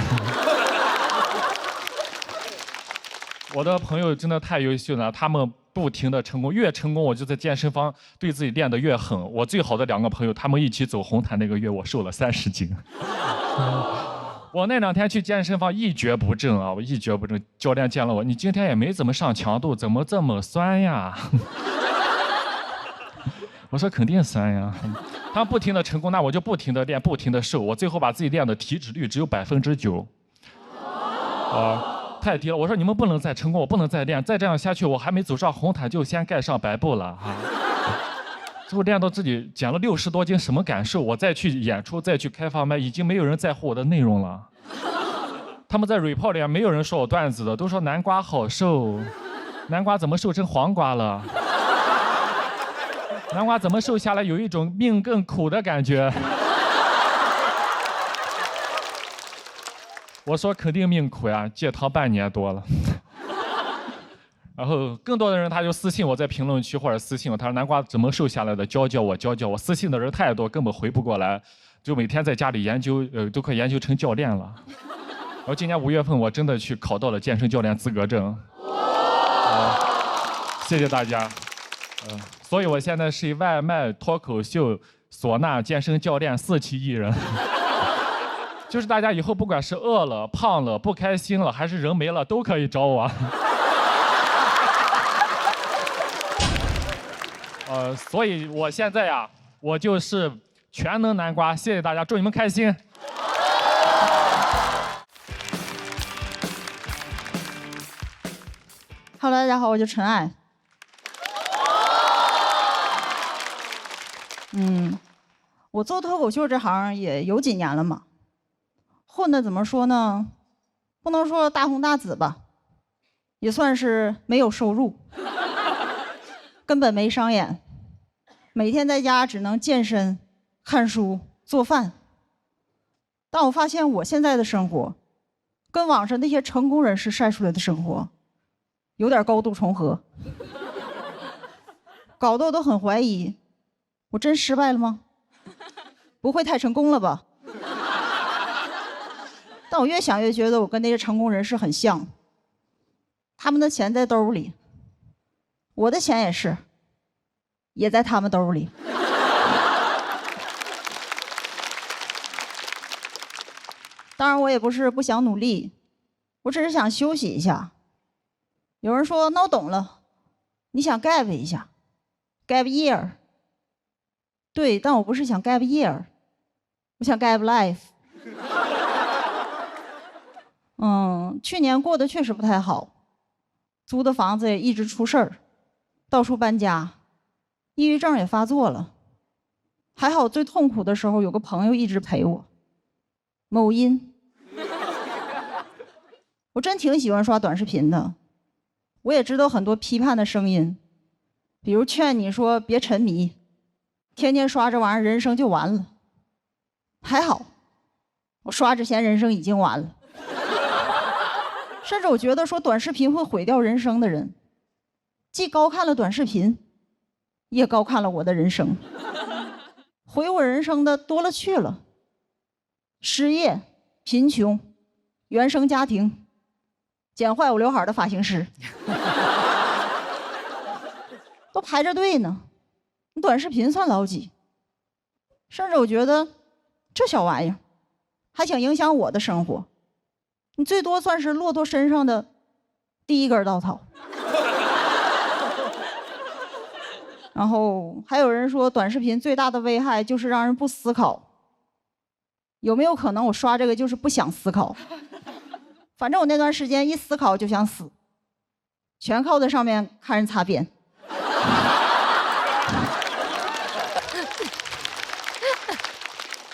我的朋友真的太优秀了，他们不停的成功，越成功我就在健身房对自己练得越狠。我最好的2个朋友，他们一起走红毯那个月，我瘦了30斤。我那2天去健身房一蹶不振啊，我一蹶不振。教练见了我，你今天也没怎么上强度，怎么这么酸呀？我说肯定酸呀。他们不停的成功，那我就不停的练，不停的瘦，我最后把自己练的体脂率只有9%。太低了。我说你们不能再成功，我不能再练，再这样下去，我还没走上红毯就先盖上白布了啊！最后练到自己减了60多斤，什么感受？我再去演出，再去开放麦，已经没有人在乎我的内容了。他们在 report 里没有人说我段子的，都说南瓜好瘦，南瓜怎么瘦成黄瓜了？南瓜怎么瘦下来有一种命更苦的感觉？我说肯定命苦呀，戒糖半年多了。然后更多的人他就私信我在评论区或者私信我，他说南瓜怎么瘦下来的，教教我教教我。私信的人太多，根本回不过来，就每天在家里研究，都快研究成教练了。然后今年5月份我真的去考到了健身教练资格证。谢谢大家。所以我现在是一外卖、脱口秀、唢呐、健身教练4期艺人。就是大家以后不管是饿了、胖了、不开心了，还是人没了，都可以找我。所以我现在呀，我就是全能南瓜。谢谢大家，祝你们开心。Hello， 大家好，我叫陈爱。我做脱口秀这行也有几年了嘛，混的怎么说呢？不能说大红大紫吧，也算是没有收入，根本没商演，每天在家只能健身、看书、做饭。但我发现我现在的生活，跟网上那些成功人士晒出来的生活，有点高度重合，搞得我都很怀疑，我真失败了吗？不会太成功了吧？但我越想越觉得我跟那些成功人士很像，他们的钱在兜里，我的钱也是，也在他们兜里。当然我也不是不想努力，我只是想休息一下。有人说那我懂了，你想 gap 一下 gap year。 对，但我不是想 gap year， 我想 gap life。 去年过得确实不太好，租的房子也一直出事儿，到处搬家，抑郁症也发作了。还好最痛苦的时候有个朋友一直陪我，某音。我真挺喜欢刷短视频的，我也知道很多批判的声音，比如劝你说别沉迷，天天刷这玩意儿人生就完了。还好我刷之前人生已经完了。甚至我觉得说短视频会毁掉人生的人，既高看了短视频，也高看了我的人生。毁我人生的多了去了，失业、贫穷、原生家庭、剪坏我刘海的发型师都排着队呢，你短视频算老几？甚至我觉得这小玩意儿还想影响我的生活，你最多算是骆驼身上的第一根稻草。然后还有人说短视频最大的危害就是让人不思考，有没有可能我刷这个就是不想思考？反正我那段时间一思考就想死，全靠在上面看人擦边。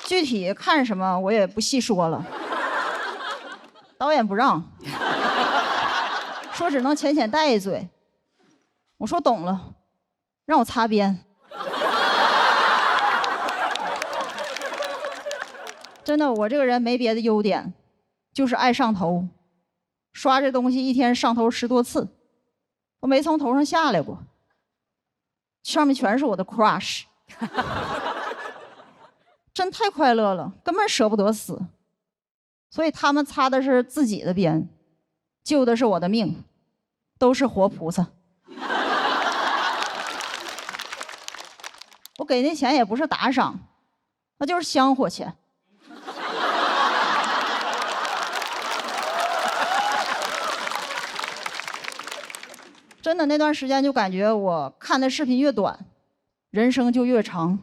具体看什么我也不细说了，导演不让，说只能浅浅带一嘴。我说懂了，让我擦边。真的，我这个人没别的优点，就是爱上头。刷这东西一天上头10多次，我没从头上下来过，上面全是我的 crush。真太快乐了，根本舍不得死。所以他们擦的是自己的边，救的是我的命，都是活菩萨。我给那钱也不是打赏，那就是香火钱。真的那段时间就感觉我看的视频越短，人生就越长。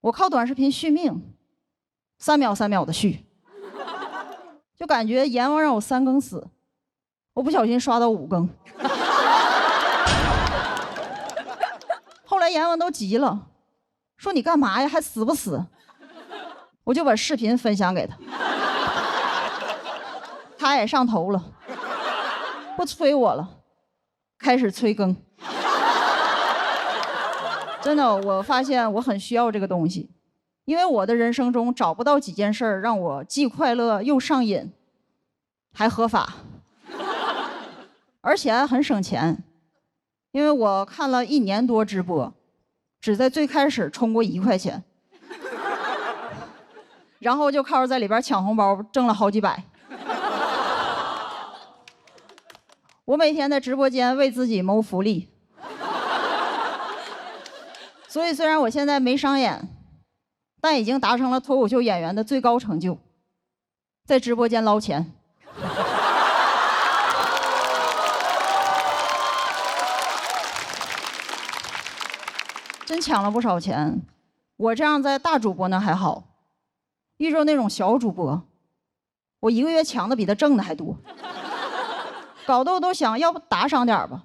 我靠短视频续命，3秒3秒的续，就感觉阎王让我3更死，我不小心刷到5更。后来阎王都急了，说你干嘛呀，还死不死？我就把视频分享给他，他也上头了，不催我了，开始催更。真的，我发现我很需要这个东西，因为我的人生中找不到几件事儿让我既快乐又上瘾，还合法，而且还很省钱。因为我看了1年多直播，只在最开始充过1块钱，然后就靠着在里边抢红包挣了好几百。我每天在直播间为自己谋福利。所以虽然我现在没商演，但已经达成了脱口秀演员的最高成就，在直播间捞钱。真抢了不少钱。我这样在大主播那还好，遇着那种小主播，我1个月抢的比他挣的还多，搞得我都想要不打赏点吧，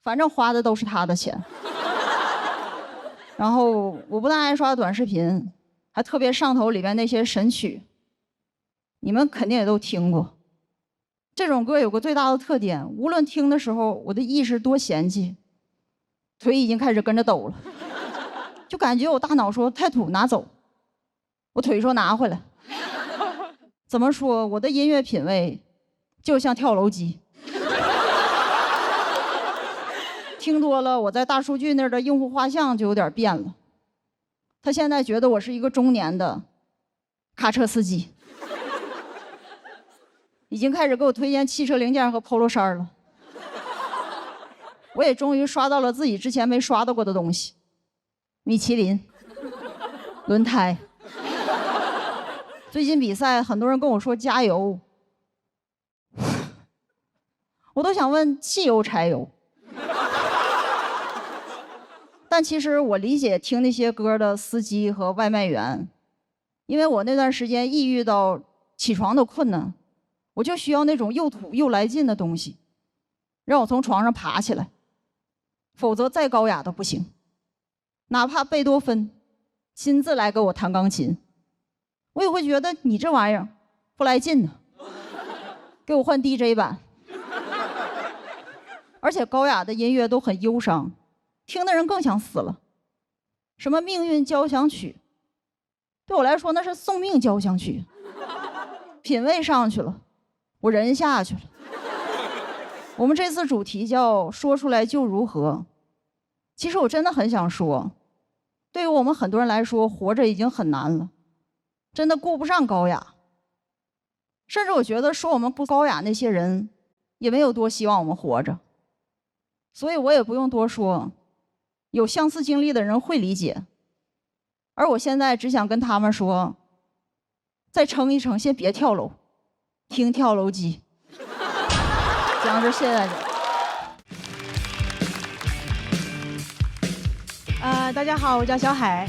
反正花的都是他的钱。然后我不但爱刷短视频，还特别上头里边那些神曲，你们肯定也都听过。这种歌有个最大的特点，无论听的时候我的意识多嫌弃，腿已经开始跟着抖了，就感觉我大脑说太土拿走，我腿说拿回来。怎么说，我的音乐品味就像跳楼机。听多了，我在大数据那儿的用户画像就有点变了。他现在觉得我是一个中年的卡车司机，已经开始给我推荐汽车零件和 polo 衫了。我也终于刷到了自己之前没刷到过的东西，米其林、轮胎。最近比赛，很多人跟我说加油，我都想问汽油、柴油。但其实我理解听那些歌的司机和外卖员，因为我那段时间抑郁到起床都困难，我就需要那种又土又来劲的东西，让我从床上爬起来，否则再高雅都不行。哪怕贝多芬亲自来给我弹钢琴，我也会觉得你这玩意儿不来劲呢，给我换 DJ 版。而且高雅的音乐都很忧伤，听的人更想死了。什么命运交响曲，对我来说那是送命交响曲。品味上去了，我人下去了。我们这次主题叫说出来就如何。其实我真的很想说，对于我们很多人来说，活着已经很难了，真的顾不上高雅。甚至我觉得说我们不高雅那些人，也没有多希望我们活着。所以我也不用多说，有相似经历的人会理解。而我现在只想跟他们说，再撑一撑，先别跳楼，听跳楼机。讲这，谢谢大家。大家好，我叫小海。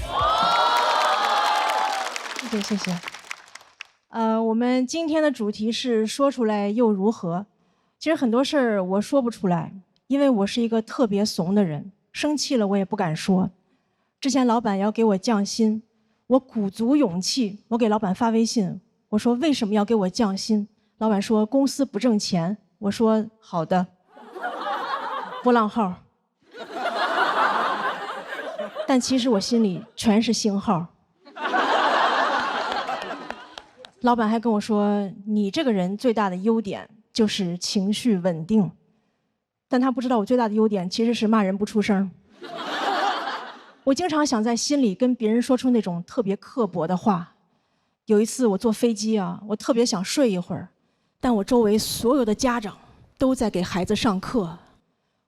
谢谢谢谢。我们今天的主题是说出来又如何？其实很多事儿我说不出来，因为我是一个特别怂的人，生气了我也不敢说。之前老板要给我降薪，我鼓足勇气，我给老板发微信，我说为什么要给我降薪？老板说公司不挣钱。我说好的，波浪号。但其实我心里全是星号。老板还跟我说，你这个人最大的优点就是情绪稳定。但他不知道我最大的优点其实是骂人不出声。我经常想在心里跟别人说出那种特别刻薄的话，有一次我坐飞机啊，我特别想睡一会儿，但我周围所有的家长都在给孩子上课，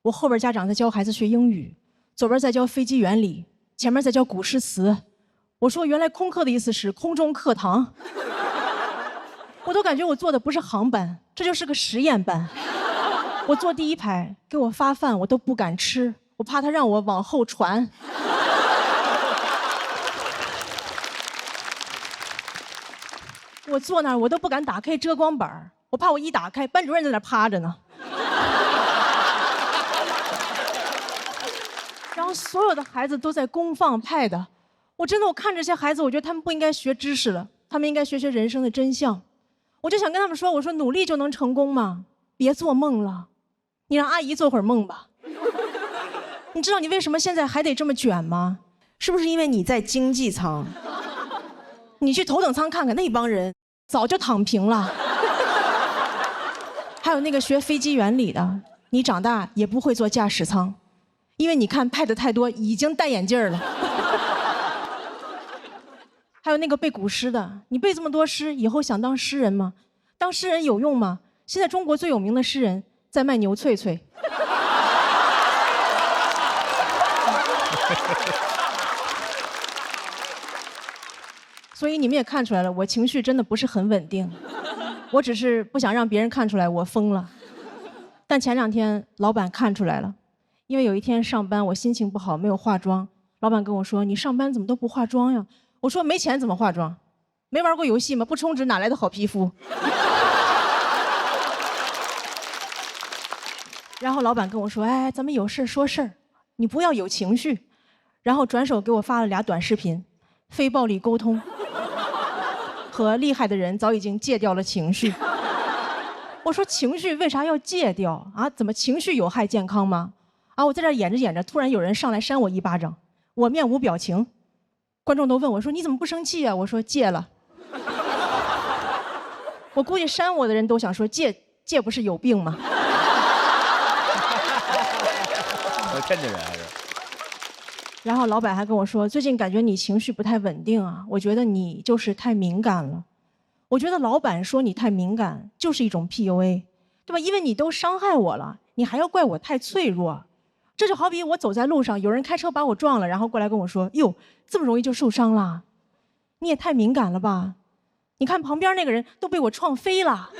我后边家长在教孩子学英语，左边在教飞机原理，前面在教古诗词。我说原来空课的意思是空中课堂，我都感觉我坐的不是航班，这就是个实验班。我坐第一排，给我发饭我都不敢吃，我怕他让我往后传。我坐那儿我都不敢打开遮光板，我怕我一打开，班主任在那儿趴着呢。然后所有的孩子都在公放 pad， 我看着这些孩子，我觉得他们不应该学知识了，他们应该学人生的真相。我就想跟他们说，我说努力就能成功吗？别做梦了，你让阿姨做会儿梦吧。你知道你为什么现在还得这么卷吗？是不是因为你在经济舱？你去头等舱看看，那帮人早就躺平了。还有那个学飞机原理的，你长大也不会坐驾驶舱，因为你看 pad 太多，已经戴眼镜了。还有那个背古诗的，你背这么多诗，以后想当诗人吗？当诗人有用吗？现在中国最有名的诗人在卖牛脆脆。所以你们也看出来了，我情绪真的不是很稳定，我只是不想让别人看出来我疯了。但前2天老板看出来了，因为有一天上班我心情不好，没有化妆，老板跟我说：“你上班怎么都不化妆呀？”我说：“没钱怎么化妆？没玩过游戏吗？不充值哪来的好皮肤？”然后老板跟我说：“哎，咱们有事说事儿，你不要有情绪。”然后转手给我发了2短视频，非暴力沟通和厉害的人早已经戒掉了情绪。我说情绪为啥要戒掉啊？怎么情绪有害健康吗？啊！我在这演着演着，突然有人上来扇我一巴掌，我面无表情。观众都问我说：“你怎么不生气啊？”我说：“戒了。”我估计扇我的人都想说：“戒不是有病吗？”天津人还是。然后老板还跟我说：“最近感觉你情绪不太稳定啊，我觉得你就是太敏感了。”我觉得老板说你太敏感就是一种 PUA， 对吧？因为你都伤害我了，你还要怪我太脆弱。这就好比我走在路上，有人开车把我撞了，然后过来跟我说：“哟，这么容易就受伤了？你也太敏感了吧？你看旁边那个人都被我撞飞了，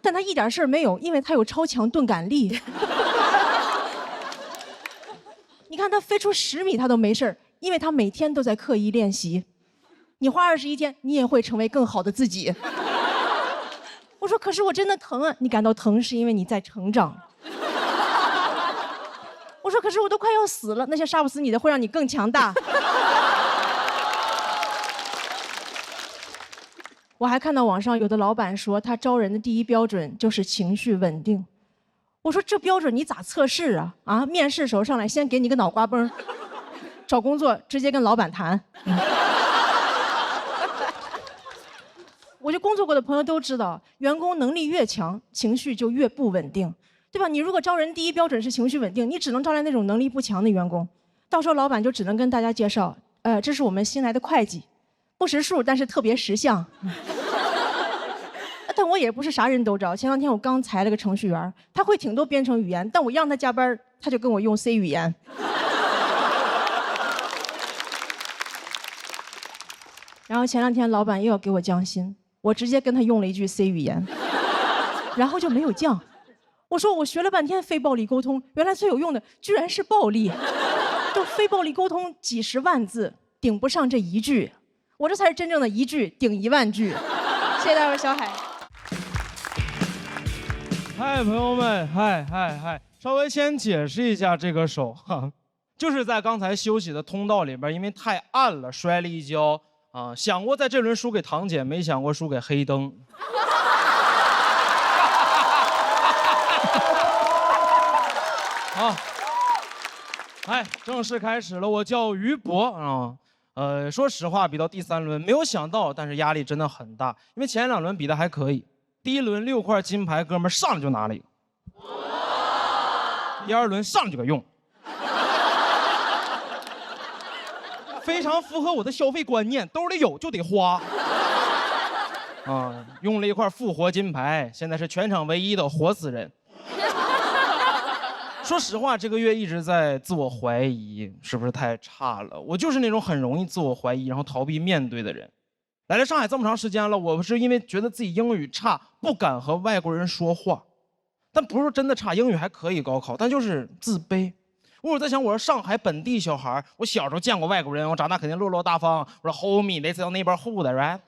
但他一点事儿没有，因为他有超强钝感力。你看他飞出10米他都没事儿，因为他每天都在刻意练习。你花21天，你也会成为更好的自己。”我说：“可是我真的疼啊！”你感到疼是因为你在成长。我说：“可是我都快要死了，那些杀不死你的会让你更强大。”我还看到网上有的老板说，他招人的第一标准就是情绪稳定。我说：“这标准你咋测试啊？啊，面试时候上来先给你个脑瓜崩，找工作直接跟老板谈。”我就工作过的朋友都知道，员工能力越强，情绪就越不稳定，对吧？你如果招人第一标准是情绪稳定，你只能招来那种能力不强的员工，到时候老板就只能跟大家介绍，这是我们新来的会计，不识数但是特别识相。但我也不是啥人都招。前2天我刚裁了个程序员，他会挺多编程语言，但我让他加班，他就跟我用 C 语言。然后前2天老板又要给我降薪，我直接跟他用了一句 C 语言，然后就没有降。我说我学了半天非暴力沟通，原来最有用的居然是暴力，就非暴力沟通几10万字顶不上这1句，我这才是真正的1句顶1万句。谢谢大伙，小海。嗨，朋友们，嗨，稍微先解释一下这个手哈，就是在刚才休息的通道里边，因为太暗了摔了一跤啊，想过在这轮输给堂姐，没想过输给黑灯。好，正式开始了，我叫于博啊。说实话，比到第3轮没有想到，但是压力真的很大，因为前2轮比的还可以。第1轮6块金牌，哥们儿上来就拿了一个。第2轮上来就给用。非常符合我的消费观念，兜里有就得花。啊，用了一块复活金牌，现在是全场唯一的活死人。说实话，这个月一直在自我怀疑，是不是太差了？我就是那种很容易自我怀疑，然后逃避面对的人。来了上海这么长时间了，我是因为觉得自己英语差，不敢和外国人说话。但不是说真的差，英语还可以高考，但就是自卑。我在想，我是上海本地小孩，我小时候见过外国人，我长大肯定落落大方。我说 homie， let's go neighborhood right？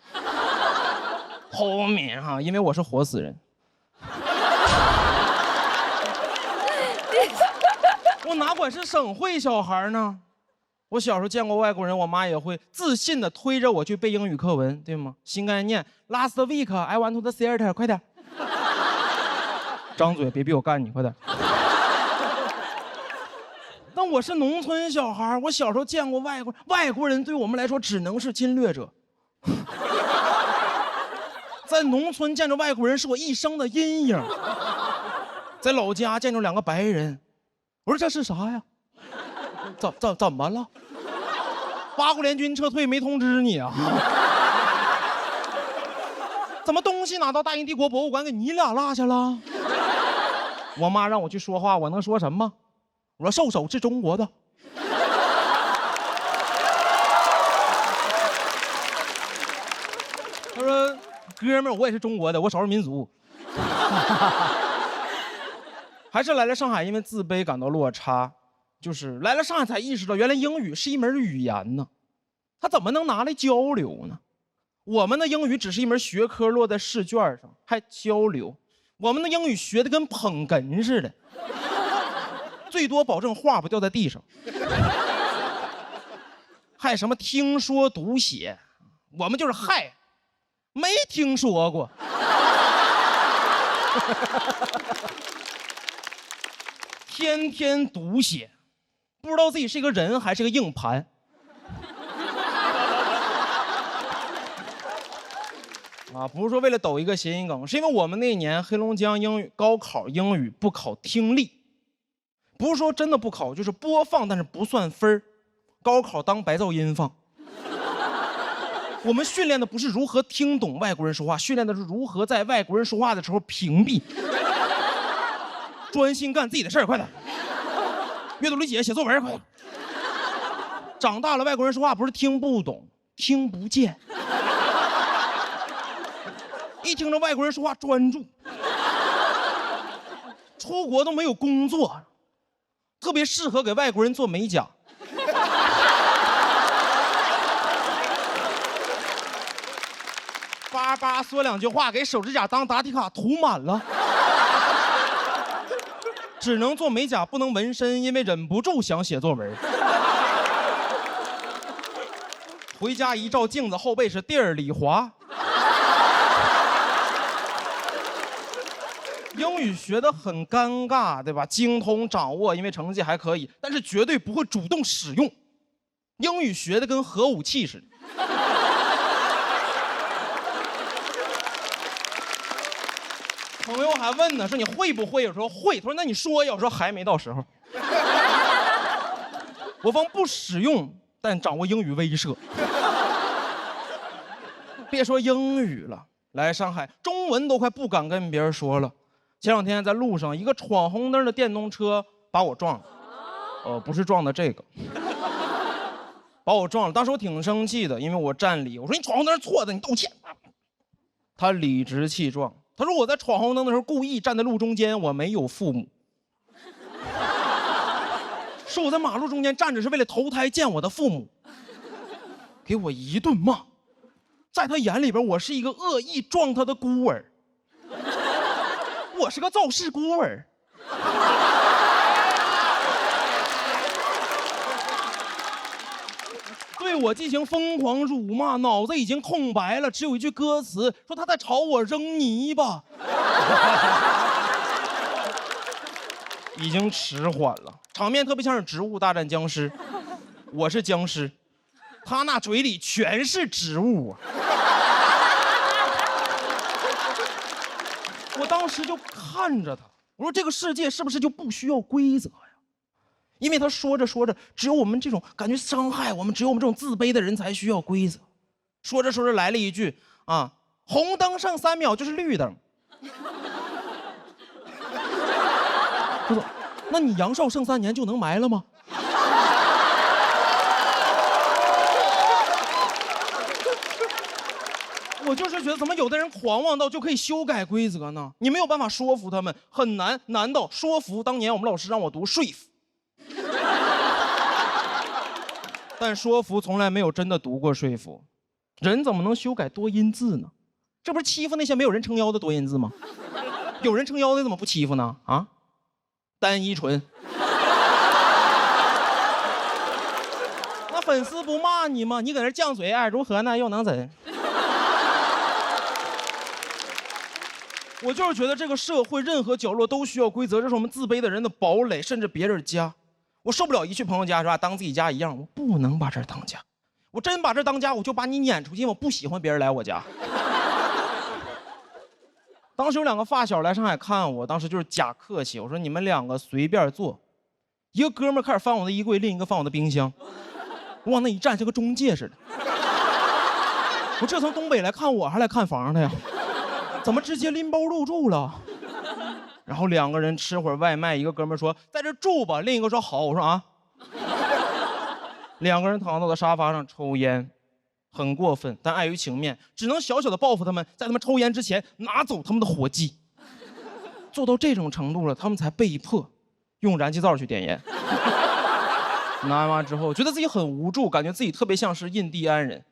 homie 哈，因为我是活死人。我哪管是省会小孩呢？我小时候见过外国人，我妈也会自信地推着我去背英语课文，对吗？新概念 ，Last week I went to the theater， 快点，张嘴，别逼我干你，快点。但我是农村小孩，我小时候见过外国人，对我们来说只能是侵略者。在农村见着外国人是我一生的阴影。在老家见着2个白人。我说这是啥呀？怎么了？八国联军撤退没通知你啊？怎么东西拿到大英帝国博物馆给你俩落下了？我妈让我去说话，我能说什么？我说兽首是中国的。他说哥们儿，我也是中国的，我少数民族。还是来了上海，因为自卑感到落差，就是来了上海才意识到，原来英语是一门语言呢，它怎么能拿来交流呢？我们的英语只是一门学科，落在试卷上，还交流。我们的英语学的跟捧哏似的，最多保证话不掉在地上。还什么听说读写，我们就是嗨，没听说过。天天读写，不知道自己是一个人还是个硬盘。啊，不是说为了抖一个谐音梗，是因为我们那年黑龙江英语高考英语不考听力，不是说真的不考，就是播放但是不算分儿，高考当白噪音放。我们训练的不是如何听懂外国人说话，训练的是如何在外国人说话的时候屏蔽。专心干自己的事儿，快点！阅读理解、写作文，快点！长大了，外国人说话不是听不懂，听不见。一听着外国人说话，专注。出国都没有工作，特别适合给外国人做美甲。叭叭说2句话，给手指甲当答题卡涂满了。只能做美甲，不能纹身，因为忍不住想写作文。回家一照镜子，后背是地儿里滑。英语学得很尴尬，对吧？精通掌握，因为成绩还可以，但是绝对不会主动使用。英语学得跟核武器似的。朋友还问呢，说你会不会？我说会。他说那你说呀？我说还没到时候。我方不使用，但掌握英语威慑。别说英语了，来上海中文都快不敢跟别人说了。前2天在路上，一个闯红灯的电动车把我撞了，不是撞的这个，把我撞了。当时我挺生气的，因为我占理，我说你闯红灯是错的，你道歉。他理直气壮。他说我在闯红灯的时候故意站在路中间，我没有父母。说我在马路中间站着是为了投胎见我的父母。给我一顿骂，在他眼里边我是一个恶意撞他的孤儿，我是个肇事孤儿。对我进行疯狂辱骂，脑子已经空白了，只有一句歌词说他在朝我扔泥巴。已经迟缓了，场面特别像是植物大战僵尸，我是僵尸，他那嘴里全是植物啊。我当时就看着他，我说这个世界是不是就不需要规则呀？因为他说着说着，只有我们这种感觉伤害我们，只有我们这种自卑的人才需要规则。说着说着来了一句啊，红灯剩3秒就是绿灯。他说，那你阳寿剩3年就能埋了吗？我就是觉得，怎么有的人狂妄到就可以修改规则呢？你没有办法说服他们，很难。难道说服？当年我们老师让我读说服，但说服从来没有真的读过说服。人怎么能修改多音字呢？这不是欺负那些没有人撑腰的多音字吗？有人撑腰的怎么不欺负呢？啊，单依纯。那粉丝不骂你吗？你搁那犟嘴，哎，如何呢？又能怎？我就是觉得这个社会任何角落都需要规则，这是我们自卑的人的堡垒，甚至别人家。我受不了一去朋友家是吧，当自己家一样，我不能把这儿当家。我真把这儿当家，我就把你撵出去，我不喜欢别人来我家。当时有2个发小来上海看我，当时就是假客气，我说你们2个随便坐。一个哥们儿开始翻我的衣柜，另一个翻我的冰箱，我往那一站，像个中介似的。我这从东北来看我，还来看房的呀？怎么直接拎包入住了？然后2个人吃会儿外卖，一个哥们儿说在这住吧，另一个说好。我说啊。2个人躺在我的沙发上抽烟，很过分，但碍于情面，只能小小的报复他们，在他们抽烟之前拿走他们的火机。做到这种程度了，他们才被迫用燃气灶去点烟。拿完之后，觉得自己很无助，感觉自己特别像是印第安人。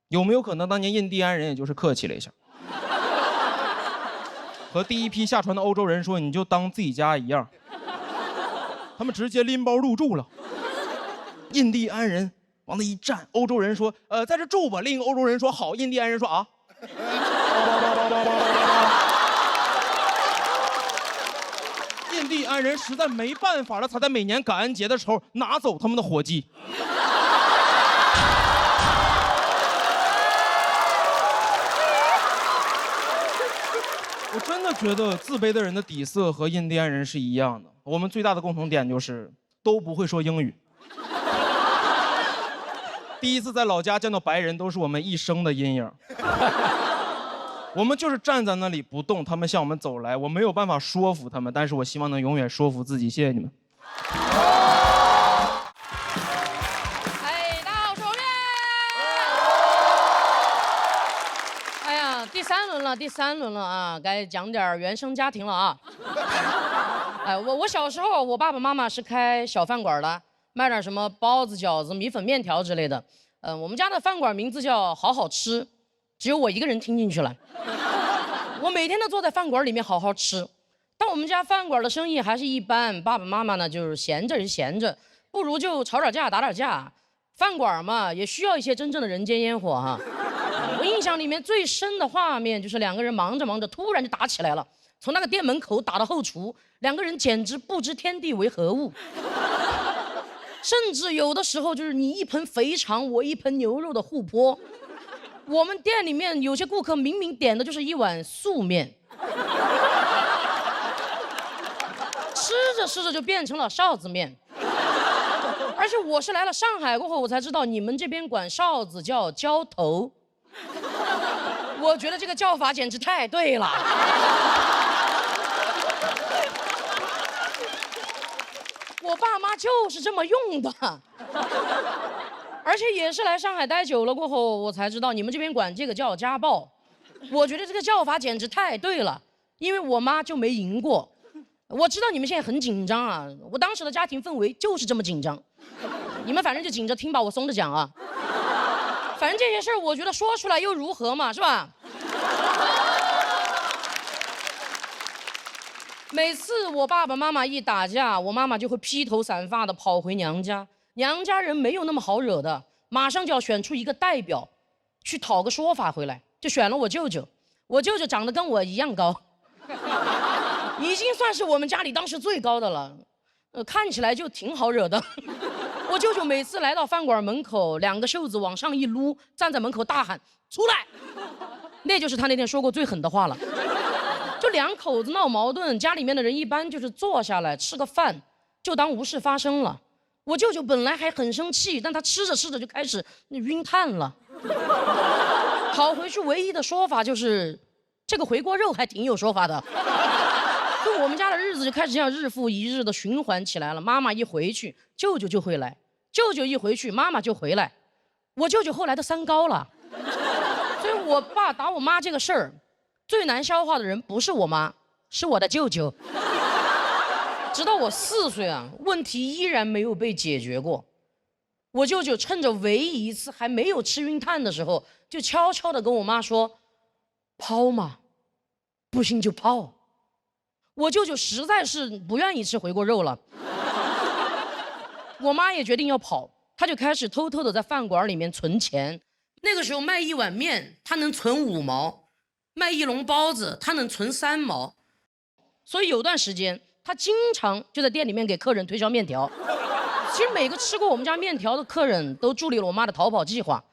有没有可能当年印第安人也就是客气了一下？和第一批下船的欧洲人说，你就当自己家一样。他们直接拎包入住了。印第安人往那一站，欧洲人说在这住吧，另一个欧洲人说好，印第安人说啊。印第安人实在没办法了，才在每年感恩节的时候拿走他们的火鸡。我真的觉得自卑的人的底色和印第安人是一样的，我们最大的共同点就是都不会说英语。第一次在老家见到白人，都是我们一生的阴影。我们就是站在那里不动，他们向我们走来，我没有办法说服他们，但是我希望能永远说服自己。谢谢你们。哎，大家好，我是红月。哎呀，第三轮了啊，该讲点原生家庭了啊。哎，我小时候，我爸爸妈妈是开小饭馆的。卖点什么包子、饺子、米粉、面条之类的。我们家的饭馆名字叫好好吃，只有我一个人听进去了。我每天都坐在饭馆里面好好吃，但我们家饭馆的生意还是一般，爸爸妈妈呢就是闲着是闲着，不如就吵点架打点架。饭馆嘛也需要一些真正的人间烟火哈。我印象里面最深的画面就是2个人忙着忙着，突然就打起来了，从那个店门口打到后厨，2个人简直不知天地为何物。甚至有的时候就是你一盆肥肠，我一盆牛肉的互泼。我们店里面有些顾客明明点的就是一碗素面，吃着吃着就变成了臊子面。而且我是来了上海过后，我才知道你们这边管臊子叫浇头。我觉得这个叫法简直太对了。我爸妈就是这么用的，而且也是来上海待久了过后，我才知道你们这边管这个叫家暴。我觉得这个叫法简直太对了，因为我妈就没赢过。我知道你们现在很紧张啊，我当时的家庭氛围就是这么紧张。你们反正就紧着听吧，我松着讲啊。反正这些事儿，我觉得说出来又如何嘛，是吧？每次我爸爸妈妈一打架，我妈妈就会披头散发的跑回娘家。娘家人没有那么好惹的，马上就要选出一个代表，去讨个说法回来，就选了我舅舅。我舅舅长得跟我一样高，已经算是我们家里当时最高的了，看起来就挺好惹的。我舅舅每次来到饭馆门口，2个袖子往上一撸，站在门口大喊出来，那就是他那天说过最狠的话了。就2口子闹矛盾，家里面的人一般就是坐下来吃个饭，就当无事发生了。我舅舅本来还很生气，但他吃着吃着就开始晕碳了。跑回去唯一的说法就是，这个回锅肉还挺有说法的。就我们家的日子就开始这样日复一日的循环起来了。妈妈一回去，舅舅就会来；舅舅一回去，妈妈就回来。我舅舅后来都3高了，所以我爸打我妈这个事儿，最难消化的人不是我妈，是我的舅舅。直到我4岁啊，问题依然没有被解决过。我舅舅趁着唯一一次还没有吃晕碳的时候，就悄悄地跟我妈说：“泡嘛，不行就泡。”我舅舅实在是不愿意吃回锅肉了，我妈也决定要跑，她就开始偷偷的在饭馆里面存钱。那个时候卖1碗面，她能存5毛；卖1笼包子，她能存3毛。所以有段时间，她经常就在店里面给客人推销面条。其实每个吃过我们家面条的客人都助力了我妈的逃跑计划。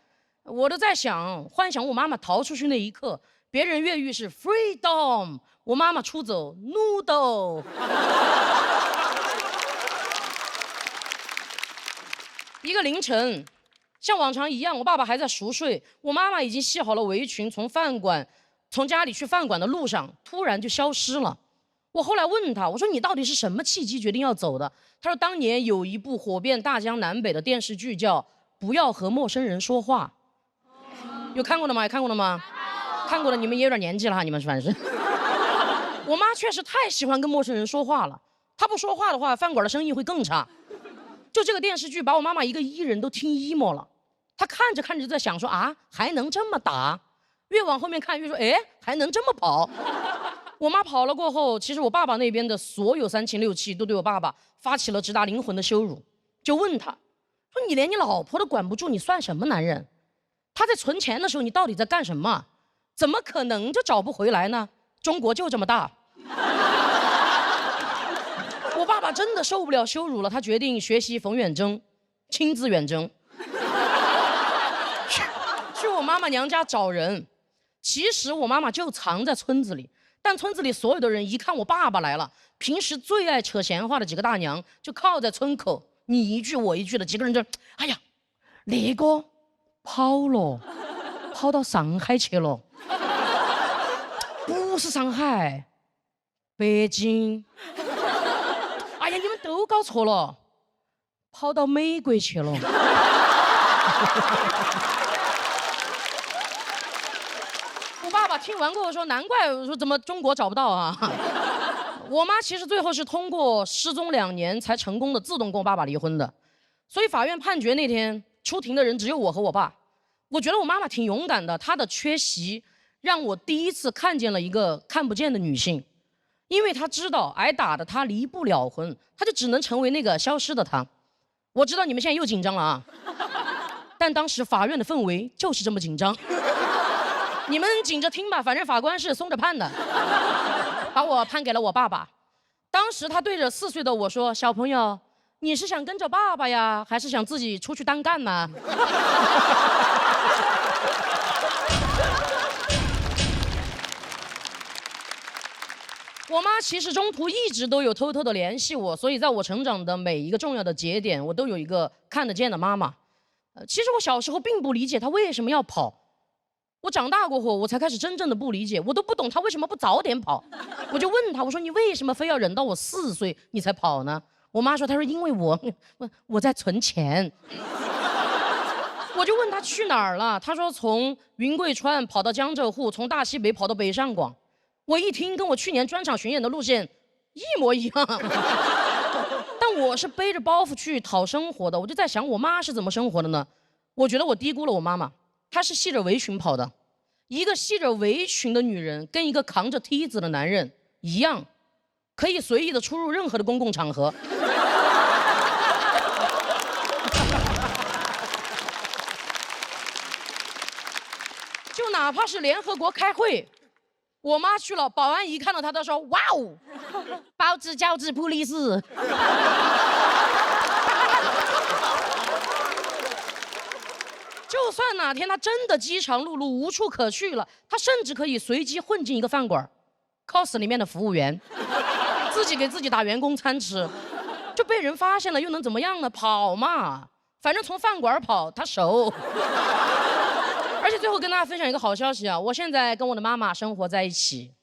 我都在想，幻想我妈妈逃出去那一刻，别人越狱是 freedom， 我妈妈出走 noodle。一个凌晨，像往常一样，我爸爸还在熟睡，我妈妈已经系好了围裙，从家里去饭馆的路上，突然就消失了。我后来问他，我说你到底是什么契机决定要走的？他说当年有一部火遍大江南北的电视剧叫《不要和陌生人说话》，有看过的吗？有看过的吗？看过的你们也有点年纪了哈，你们反正是。我妈确实太喜欢跟陌生人说话了，她不说话的话，饭馆的生意会更差。就这个电视剧把我妈妈一个艺人都听 emo 了，她看着看着就在想说啊，还能这么打？越往后面看越说，哎，还能这么跑？我妈跑了过后，其实我爸爸那边的所有3亲6戚都对我爸爸发起了直达灵魂的羞辱，就问他说：“你连你老婆都管不住，你算什么男人？他在存钱的时候，你到底在干什么？怎么可能就找不回来呢？中国就这么大。”我爸爸真的受不了羞辱了，他决定学习冯远征，亲自远征，去我妈妈娘家找人。其实我妈妈就藏在村子里。但村子里所有的人一看我爸爸来了，平时最爱扯闲话的几个大娘就靠在村口，你一句我一句的，几个人就，哎呀，那个跑了，跑到上海去了，不是上海，北京。哎呀，你们都搞错了，跑到美国去了。我爸爸听完过后说：“难怪我说怎么中国找不到啊。”我妈其实最后是通过失踪2年才成功的自动跟我爸爸离婚的，所以法院判决那天出庭的人只有我和我爸。我觉得我妈妈挺勇敢的，她的缺席让我第一次看见了一个看不见的女性，因为她知道挨打的她离不了婚，她就只能成为那个消失的她。我知道你们现在又紧张了啊，但当时法院的氛围就是这么紧张。你们紧着听吧，反正法官是松着判的，把我判给了我爸爸。当时他对着4岁的我说：“小朋友，你是想跟着爸爸呀，还是想自己出去单干呢？”我妈其实中途一直都有偷偷的联系我，所以在我成长的每一个重要的节点，我都有一个看得见的妈妈。其实我小时候并不理解她为什么要跑。我长大过后，我才开始真正的不理解，我都不懂他为什么不早点跑。我就问他，我说你为什么非要忍到我4岁你才跑呢？我妈说，她说因为我在存钱。我就问他去哪儿了，他说从云贵川跑到江浙沪，从大西北跑到北上广。我一听跟我去年专场巡演的路线一模一样。但我是背着包袱去讨生活的，我就在想我妈是怎么生活的呢？我觉得我低估了我妈妈。她是系着围裙跑的，一个系着围裙的女人跟一个扛着梯子的男人一样，可以随意的出入任何的公共场合。就哪怕是联合国开会，我妈去了，保安一看到她，她说：“哇哦，包子饺子普利斯。”就算哪天他真的饥肠辘辘无处可去了，他甚至可以随机混进一个饭馆 ，cos 里面的服务员，自己给自己打员工餐吃。就被人发现了又能怎么样呢？跑嘛，反正从饭馆跑他熟。而且最后跟大家分享一个好消息啊，我现在跟我的妈妈生活在一起。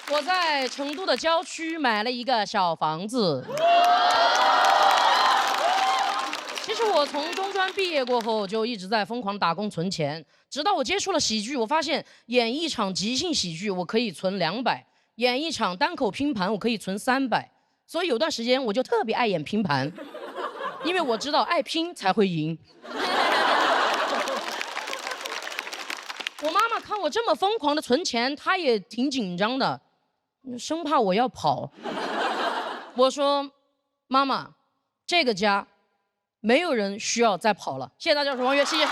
我在成都的郊区买了一个小房子。其实我从中专毕业过后就一直在疯狂打工存钱，直到我接触了喜剧，我发现演一场即兴喜剧我可以存200，演一场单口拼盘我可以存300，所以有段时间我就特别爱演拼盘，因为我知道爱拼才会赢。我妈妈看我这么疯狂的存钱，她也挺紧张的，生怕我要跑。我说：“妈妈，这个家没有人需要再跑了。”谢谢大家，我是王悦，谢谢。